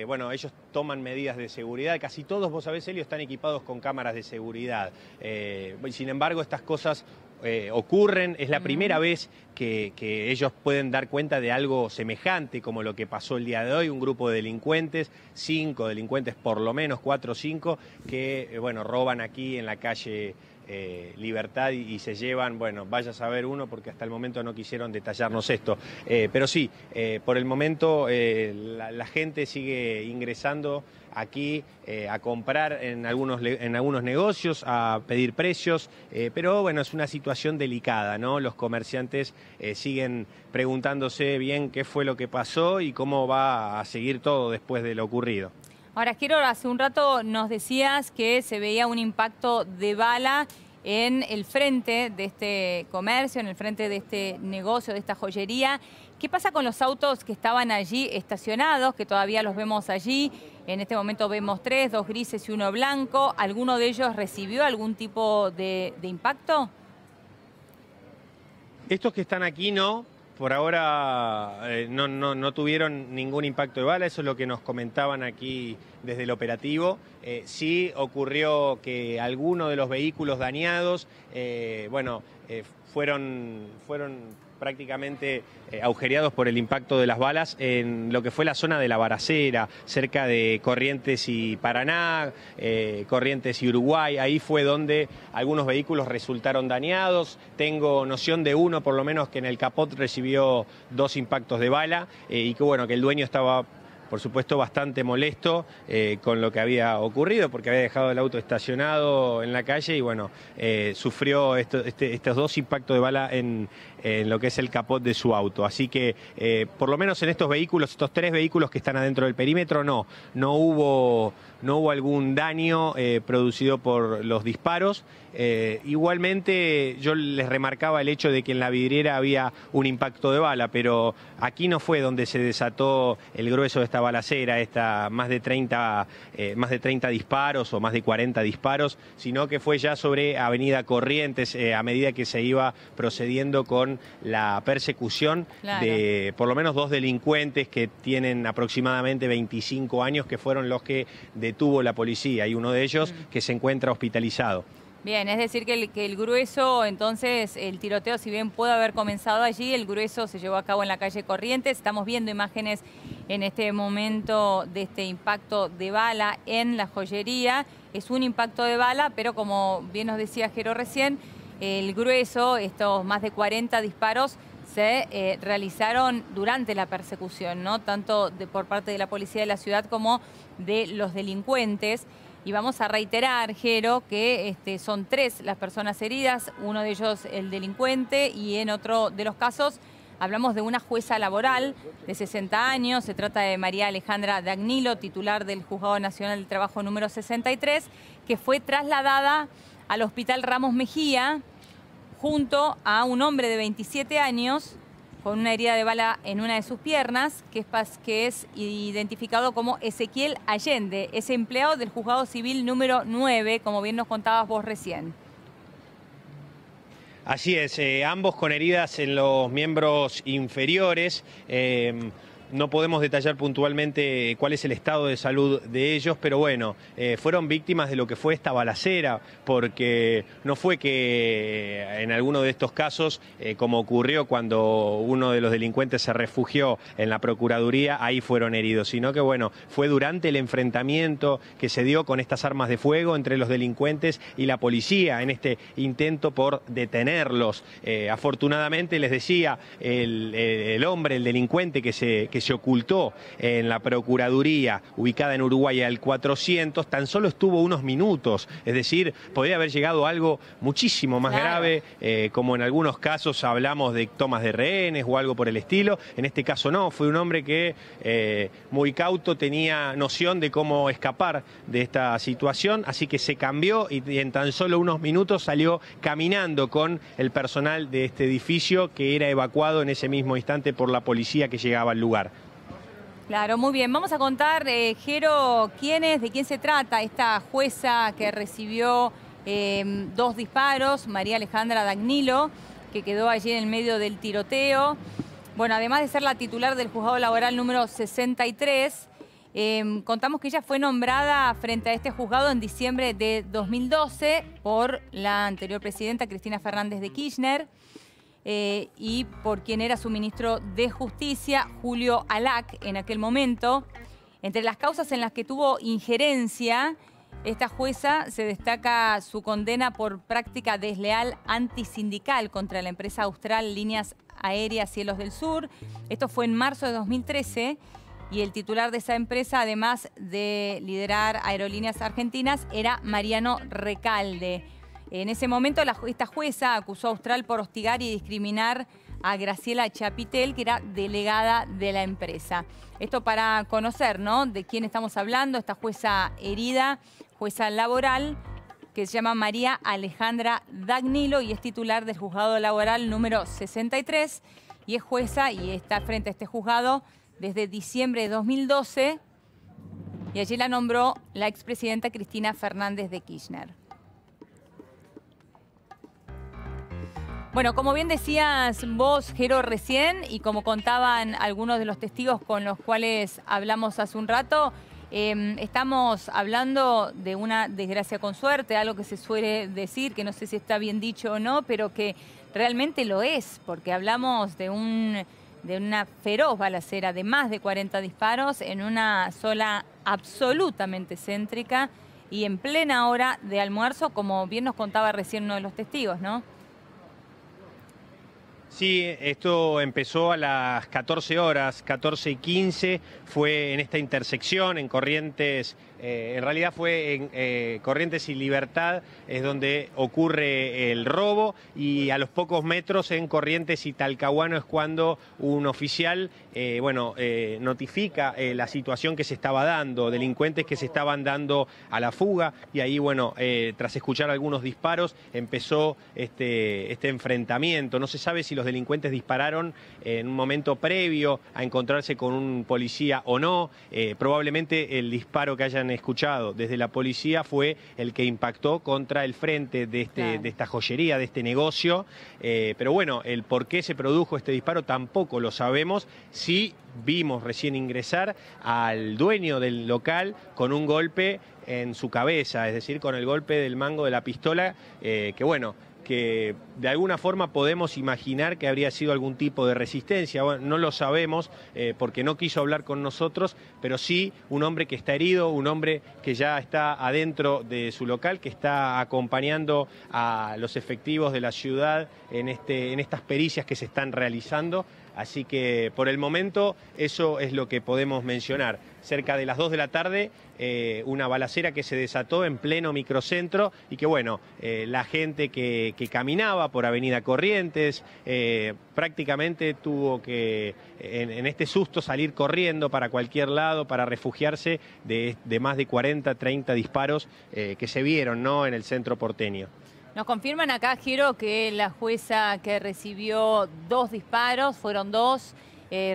bueno, ellos toman medidas de seguridad. Casi todos, vos sabés, Elio, están equipados con cámaras de seguridad. Sin embargo, estas cosas ocurren. Es la primera vez que ellos pueden dar cuenta de algo semejante como lo que pasó el día de hoy. Un grupo de delincuentes, 5 delincuentes por lo menos, 4 o 5, que bueno, roban aquí en la calle Libertad y se llevan, bueno, vaya a saber uno porque hasta el momento no quisieron detallarnos esto. Pero sí, por el momento la gente sigue ingresando aquí a comprar en algunos negocios, a pedir precios, pero bueno, es una situación delicada, ¿no? Los comerciantes siguen preguntándose bien qué fue lo que pasó y cómo va a seguir todo después de lo ocurrido. Ahora, Jero, hace un rato nos decías que se veía un impacto de bala en el frente de este comercio, en el frente de este negocio, de esta joyería. ¿Qué pasa con los autos que estaban allí estacionados, que todavía los vemos allí? En este momento vemos 3, 2 grises y 1 blanco. ¿Alguno de ellos recibió algún tipo de impacto? Estos que están aquí no. Por ahora no tuvieron ningún impacto de bala, eso es lo que nos comentaban aquí desde el operativo. Sí ocurrió que algunos de los vehículos dañados, fueron prácticamente agujereados por el impacto de las balas en lo que fue la zona de la Balacera, cerca de Corrientes y Paraná, Corrientes y Uruguay. Ahí fue donde algunos vehículos resultaron dañados. Tengo noción de uno, por lo menos, que en el capot recibió 2 impactos de bala y que bueno, que el dueño estaba, por supuesto, bastante molesto con lo que había ocurrido, porque había dejado el auto estacionado en la calle y bueno, sufrió estos 2 impactos de bala en lo que es el capot de su auto. Así que, por lo menos en estos vehículos, estos 3 vehículos que están adentro del perímetro, no hubo algún daño producido por los disparos. Igualmente yo les remarcaba el hecho de que en la vidriera había un impacto de bala, pero aquí no fue donde se desató el grueso de esta balacera, más de 30 disparos o más de 40 disparos, sino que fue ya sobre Avenida Corrientes, a medida que se iba procediendo con la persecución de por lo menos 2 delincuentes que tienen aproximadamente 25 años, que fueron los que detuvo la policía, y uno de ellos que se encuentra hospitalizado. Bien, es decir que el grueso, entonces, el tiroteo, si bien pudo haber comenzado allí, el grueso se llevó a cabo en la calle Corrientes. Estamos viendo imágenes en este momento de este impacto de bala en la joyería. Es un impacto de bala, pero como bien nos decía Jero recién, el grueso, estos más de 40 disparos, se realizaron durante la persecución, ¿no? Tanto por parte de la policía de la ciudad como de los delincuentes. Y vamos a reiterar, Jero, que son 3 las personas heridas, uno de ellos el delincuente, y en otro de los casos hablamos de una jueza laboral de 60 años, se trata de María Alejandra Dagnilo, titular del Juzgado Nacional del Trabajo número 63, que fue trasladada al Hospital Ramos Mejía junto a un hombre de 27 años con una herida de bala en una de sus piernas, que es identificado como Ezequiel Allende, es empleado del Juzgado Civil número 9, como bien nos contabas vos recién. Así es, ambos con heridas en los miembros inferiores. No podemos detallar puntualmente cuál es el estado de salud de ellos, pero bueno, fueron víctimas de lo que fue esta balacera, porque no fue que en alguno de estos casos, como ocurrió cuando uno de los delincuentes se refugió en la Procuraduría, ahí fueron heridos, sino que bueno, fue durante el enfrentamiento que se dio con estas armas de fuego entre los delincuentes y la policía en este intento por detenerlos. Afortunadamente, les decía, el hombre, el delincuente que se ocultó en la Procuraduría ubicada en Uruguay al 400, tan solo estuvo unos minutos, es decir, podría haber llegado algo muchísimo más grave, como en algunos casos hablamos de tomas de rehenes o algo por el estilo. En este caso no, fue un hombre que muy cauto, tenía noción de cómo escapar de esta situación, así que se cambió y en tan solo unos minutos salió caminando con el personal de este edificio, que era evacuado en ese mismo instante por la policía que llegaba al lugar. Claro, muy bien. Vamos a contar, Jero, de quién se trata esta jueza que recibió 2 disparos, María Alejandra Dagnilo, que quedó allí en el medio del tiroteo. Bueno, además de ser la titular del juzgado laboral número 63, contamos que ella fue nombrada frente a este juzgado en diciembre de 2012 por la anterior presidenta Cristina Fernández de Kirchner y por quien era su ministro de Justicia, Julio Alac, en aquel momento. Entre las causas en las que tuvo injerencia, esta jueza se destaca su condena por práctica desleal antisindical contra la empresa austral Líneas Aéreas Cielos del Sur. Esto fue en marzo de 2013 y el titular de esa empresa, además de liderar Aerolíneas Argentinas, era Mariano Recalde. En ese momento esta jueza acusó a Austral por hostigar y discriminar a Graciela Chapitel, que era delegada de la empresa. Esto para conocer, ¿no?, de quién estamos hablando. Esta jueza herida, jueza laboral, que se llama María Alejandra Dagnilo y es titular del juzgado laboral número 63 y es jueza y está frente a este juzgado desde diciembre de 2012 y allí la nombró la expresidenta Cristina Fernández de Kirchner. Bueno, como bien decías vos, Jero, recién, y como contaban algunos de los testigos con los cuales hablamos hace un rato, estamos hablando de una desgracia con suerte, algo que se suele decir, que no sé si está bien dicho o no, pero que realmente lo es, porque hablamos de una feroz balacera de más de 40 disparos en una zona absolutamente céntrica y en plena hora de almuerzo, como bien nos contaba recién uno de los testigos, ¿no? Sí, esto empezó a las 14 horas, 14:15, fue en esta intersección, en Corrientes, en realidad fue en Corrientes y Libertad, es donde ocurre el robo, y a los pocos metros en Corrientes y Talcahuano es cuando un oficial, notifica la situación que se estaba dando, delincuentes que se estaban dando a la fuga, y ahí, tras escuchar algunos disparos, empezó este enfrentamiento. No se sabe si los delincuentes dispararon en un momento previo a encontrarse con un policía o no. Probablemente el disparo que hayan escuchado desde la policía fue el que impactó contra el frente de esta joyería, de este negocio. Pero bueno, el por qué se produjo este disparo tampoco lo sabemos. Sí vimos recién ingresar al dueño del local con un golpe en su cabeza, es decir, con el golpe del mango de la pistola, que de alguna forma podemos imaginar que habría sido algún tipo de resistencia. Bueno, no lo sabemos porque no quiso hablar con nosotros, pero sí un hombre que está herido, un hombre que ya está adentro de su local, que está acompañando a los efectivos de la ciudad en estas pericias que se están realizando. Así que por el momento eso es lo que podemos mencionar. Cerca de las 2 de la tarde, una balacera que se desató en pleno microcentro y que la gente que caminaba por Avenida Corrientes prácticamente tuvo que en este susto salir corriendo para cualquier lado para refugiarse de más de 40, 30 disparos que se vieron, ¿no?, en el centro porteño. Nos confirman acá, Jero, que la jueza que recibió 2 disparos, fueron 2,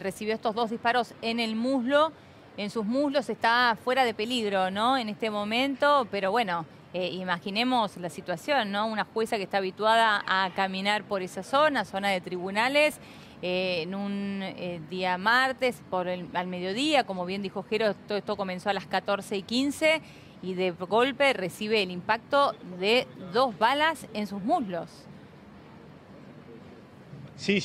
recibió estos 2 disparos en el muslo, en sus muslos, está fuera de peligro, ¿no?, en este momento, pero bueno, imaginemos la situación, ¿no?, una jueza que está habituada a caminar por esa zona de tribunales, en un día martes, al mediodía, como bien dijo Jero, todo esto comenzó a las 14:15, y de golpe recibe el impacto de 2 balas en sus muslos. Sí.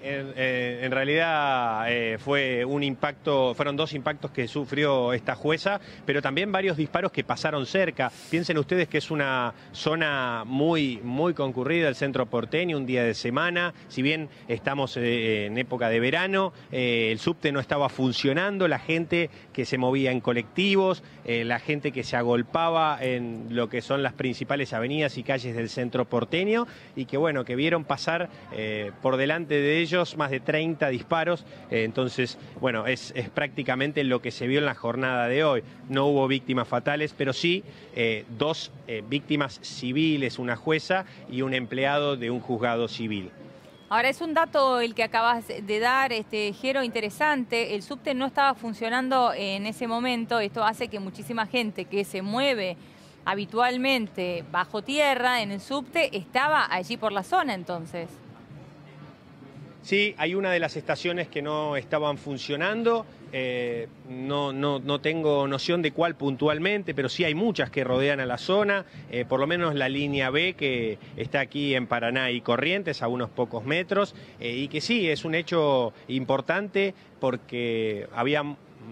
En realidad fueron 2 impactos que sufrió esta jueza, pero también varios disparos que pasaron cerca. Piensen ustedes que es una zona muy, muy concurrida, el centro porteño, un día de semana. Si bien estamos en época de verano, el subte no estaba funcionando, la gente que se movía en colectivos, la gente que se agolpaba en lo que son las principales avenidas y calles del centro porteño, y que vieron pasar por delante de ellos más de 30 disparos, entonces, es prácticamente lo que se vio en la jornada de hoy. No hubo víctimas fatales, pero sí 2 víctimas civiles, una jueza y un empleado de un juzgado civil. Ahora, es un dato el que acabas de dar, Jero, interesante. El subte no estaba funcionando en ese momento. Esto hace que muchísima gente que se mueve habitualmente bajo tierra en el subte, estaba allí por la zona entonces. Sí, hay una de las estaciones que no estaban funcionando, no tengo noción de cuál puntualmente, pero sí hay muchas que rodean a la zona, por lo menos la línea B que está aquí en Paraná y Corrientes a unos pocos metros, y que sí, es un hecho importante porque había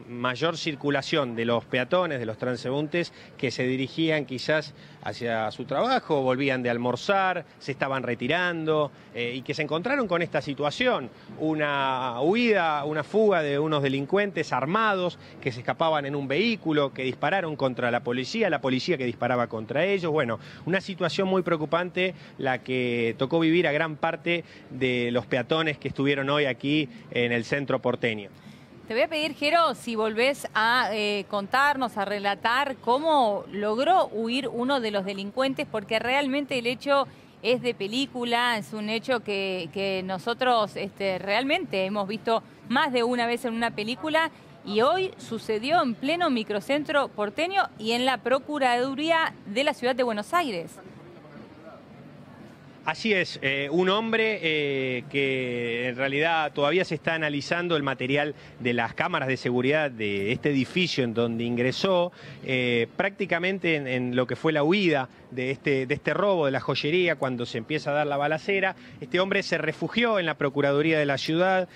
mayor circulación de los peatones, de los transeúntes que se dirigían quizás hacia su trabajo, volvían de almorzar, se estaban retirando y que se encontraron con esta situación, una huida, una fuga de unos delincuentes armados que se escapaban en un vehículo, que dispararon contra la policía que disparaba contra ellos. Bueno, una situación muy preocupante la que tocó vivir a gran parte de los peatones que estuvieron hoy aquí en el centro porteño. Te voy a pedir, Jero, si volvés a contarnos, a relatar cómo logró huir uno de los delincuentes, porque realmente el hecho es de película, es un hecho que nosotros realmente hemos visto más de una vez en una película y hoy sucedió en pleno microcentro porteño y en la Procuraduría de la Ciudad de Buenos Aires. Así es, un hombre que en realidad todavía se está analizando el material de las cámaras de seguridad de este edificio en donde ingresó, prácticamente en lo que fue la huida de este robo de la joyería cuando se empieza a dar la balacera. Este hombre se refugió en la Procuraduría de la Ciudad,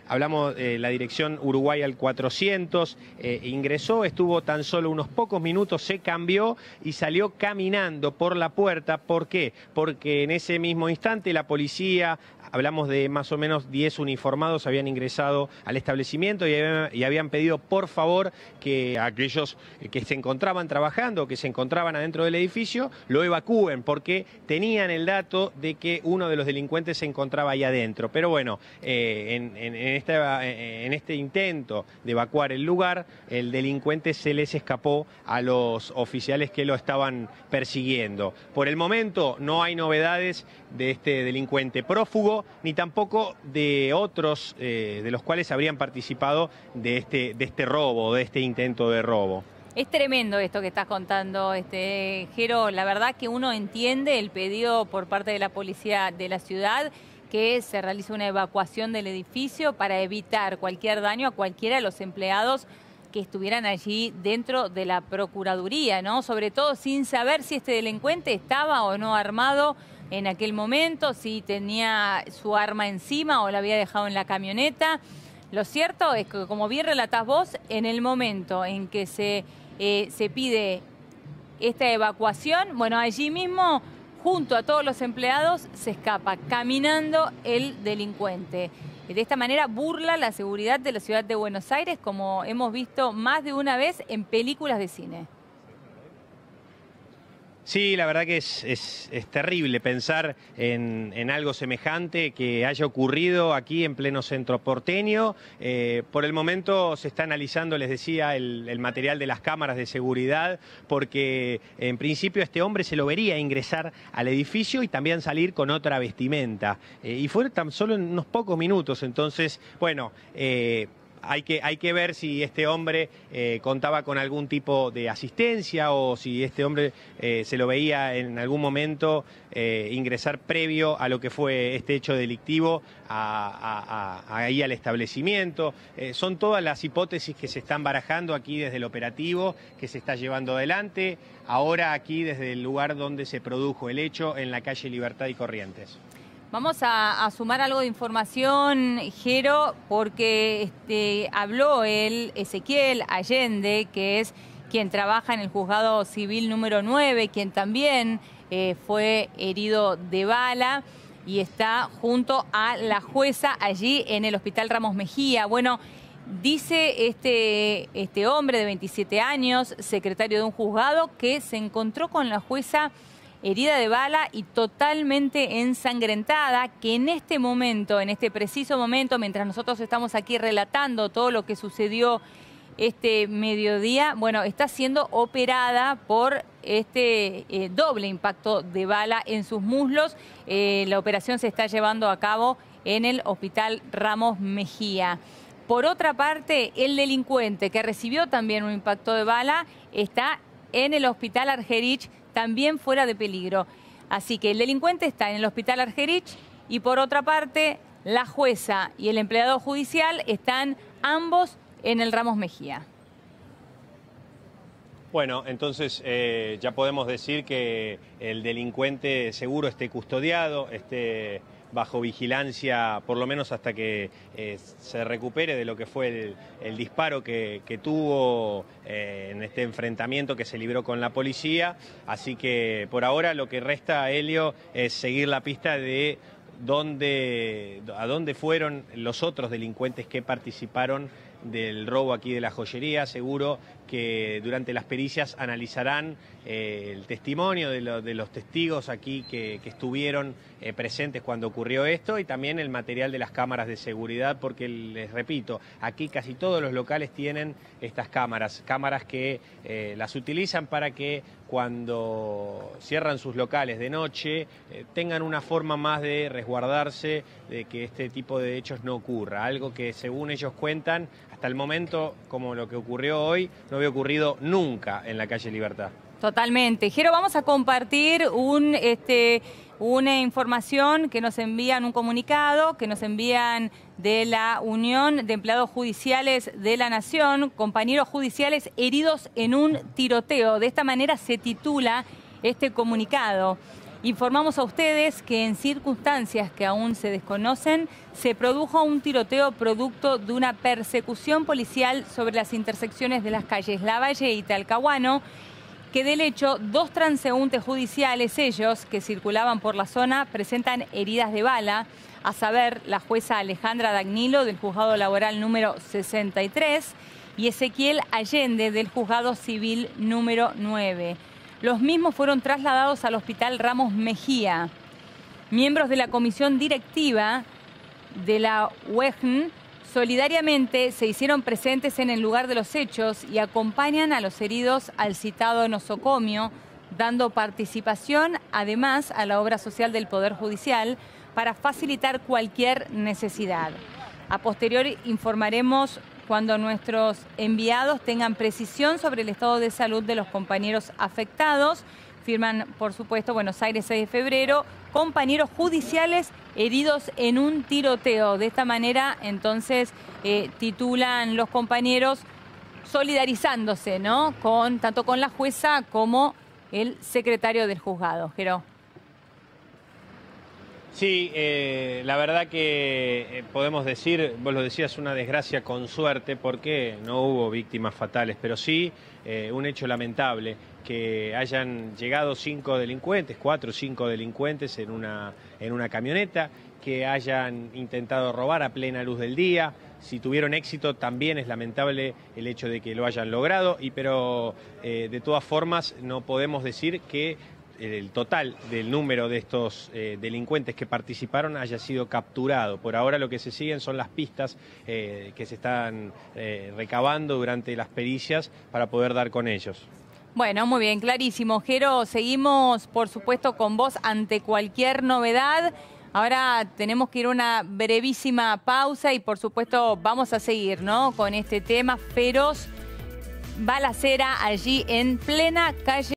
hablamos de la dirección Uruguay al 400, ingresó, estuvo tan solo unos pocos minutos, se cambió y salió caminando por la puerta. ¿Por qué? Porque en ese mismo instante la policía, hablamos de más o menos 10 uniformados, habían ingresado al establecimiento y habían pedido por favor que aquellos que se encontraban trabajando, que se encontraban adentro del edificio, lo evacúen porque tenían el dato de que uno de los delincuentes se encontraba ahí adentro. Pero bueno, en este intento de evacuar el lugar, el delincuente se les escapó a los oficiales que lo estaban persiguiendo. Por el momento no hay novedades de este delincuente prófugo, ni tampoco de otros de los cuales habrían participado de este robo, de este intento de robo. Es tremendo esto que estás contando, Jero. La verdad que uno entiende el pedido por parte de la policía de la ciudad que se realice una evacuación del edificio para evitar cualquier daño a cualquiera de los empleados que estuvieran allí dentro de la Procuraduría, ¿no? Sobre todo sin saber si este delincuente estaba o no armado en aquel momento, si tenía su arma encima o la había dejado en la camioneta. Lo cierto es que, como bien relatás vos, en el momento en que se pide esta evacuación, bueno, allí mismo, junto a todos los empleados, se escapa caminando el delincuente. De esta manera burla la seguridad de la ciudad de Buenos Aires, como hemos visto más de una vez en películas de cine. Sí, la verdad que es terrible pensar en algo semejante que haya ocurrido aquí en pleno centro porteño. Por el momento se está analizando, les decía, el material de las cámaras de seguridad, porque en principio este hombre se lo vería ingresar al edificio y también salir con otra vestimenta. Y fue tan solo en unos pocos minutos, entonces, bueno... Hay que ver si este hombre contaba con algún tipo de asistencia o si este hombre se lo veía en algún momento ingresar previo a lo que fue este hecho delictivo ahí al establecimiento. Son todas las hipótesis que se están barajando aquí desde el operativo que se está llevando adelante, ahora aquí desde el lugar donde se produjo el hecho, en la calle Libertad y Corrientes. Vamos a sumar algo de información, Jero, porque habló Ezequiel Allende, que es quien trabaja en el juzgado civil número 9, quien también fue herido de bala y está junto a la jueza allí en el Hospital Ramos Mejía. Bueno, dice este hombre de 27 años, secretario de un juzgado, que se encontró con la jueza herida de bala y totalmente ensangrentada, que en este momento, en este preciso momento, mientras nosotros estamos aquí relatando todo lo que sucedió este mediodía, bueno, está siendo operada por doble impacto de bala en sus muslos. La operación se está llevando a cabo en el Hospital Ramos Mejía. Por otra parte, el delincuente que recibió también un impacto de bala está en el Hospital Argerich, también fuera de peligro. Así que el delincuente está en el Hospital Argerich y por otra parte la jueza y el empleado judicial están ambos en el Ramos Mejía. Bueno, entonces ya podemos decir que el delincuente seguro esté custodiado, esté bajo vigilancia, por lo menos hasta que se recupere de lo que fue el disparo que tuvo en este enfrentamiento que se libró con la policía. Así que por ahora lo que resta, Helio, es seguir la pista de a dónde fueron los otros delincuentes que participaron del robo aquí de la joyería. Seguro que durante las pericias analizarán el testimonio de los testigos aquí que estuvieron presentes cuando ocurrió esto y también el material de las cámaras de seguridad, porque les repito, aquí casi todos los locales tienen estas cámaras que las utilizan para que cuando cierran sus locales de noche tengan una forma más de resguardarse de que este tipo de hechos no ocurra, algo que según ellos cuentan hasta el momento, como lo que ocurrió hoy, no había ocurrido nunca en la calle Libertad. Totalmente. Jero, vamos a compartir una información que nos envían, un comunicado que nos envían de la Unión de Empleados Judiciales de la Nación, compañeros judiciales heridos en un tiroteo. De esta manera se titula este comunicado. Informamos a ustedes que en circunstancias que aún se desconocen, se produjo un tiroteo producto de una persecución policial sobre las intersecciones de las calles Lavalle y Talcahuano, que del hecho, 2 transeúntes judiciales, ellos que circulaban por la zona, presentan heridas de bala, a saber, la jueza Alejandra Dagnilo del Juzgado Laboral número 63 y Ezequiel Allende del Juzgado Civil número 9. Los mismos fueron trasladados al Hospital Ramos Mejía. Miembros de la comisión directiva de la UEJN solidariamente se hicieron presentes en el lugar de los hechos y acompañan a los heridos al citado nosocomio, dando participación además a la obra social del Poder Judicial para facilitar cualquier necesidad. A posteriori informaremos cuando nuestros enviados tengan precisión sobre el estado de salud de los compañeros afectados. Firman, por supuesto, Buenos Aires, 6 de febrero, compañeros judiciales heridos en un tiroteo. De esta manera, entonces, titulan los compañeros solidarizándose, ¿no? Tanto con la jueza como el secretario del juzgado. Jero. Sí, la verdad que podemos decir, vos lo decías, una desgracia con suerte porque no hubo víctimas fatales, pero sí un hecho lamentable, que hayan llegado 4 o 5 delincuentes en una camioneta, que hayan intentado robar a plena luz del día. Si tuvieron éxito, también es lamentable el hecho de que lo hayan logrado, pero de todas formas no podemos decir que el total del número de estos delincuentes que participaron haya sido capturado. Por ahora lo que se siguen son las pistas que se están recabando durante las pericias para poder dar con ellos. Bueno, muy bien, clarísimo. Jero, seguimos por supuesto con vos ante cualquier novedad. Ahora tenemos que ir a una brevísima pausa y por supuesto vamos a seguir, ¿no?, con este tema feroz balacera allí en plena calle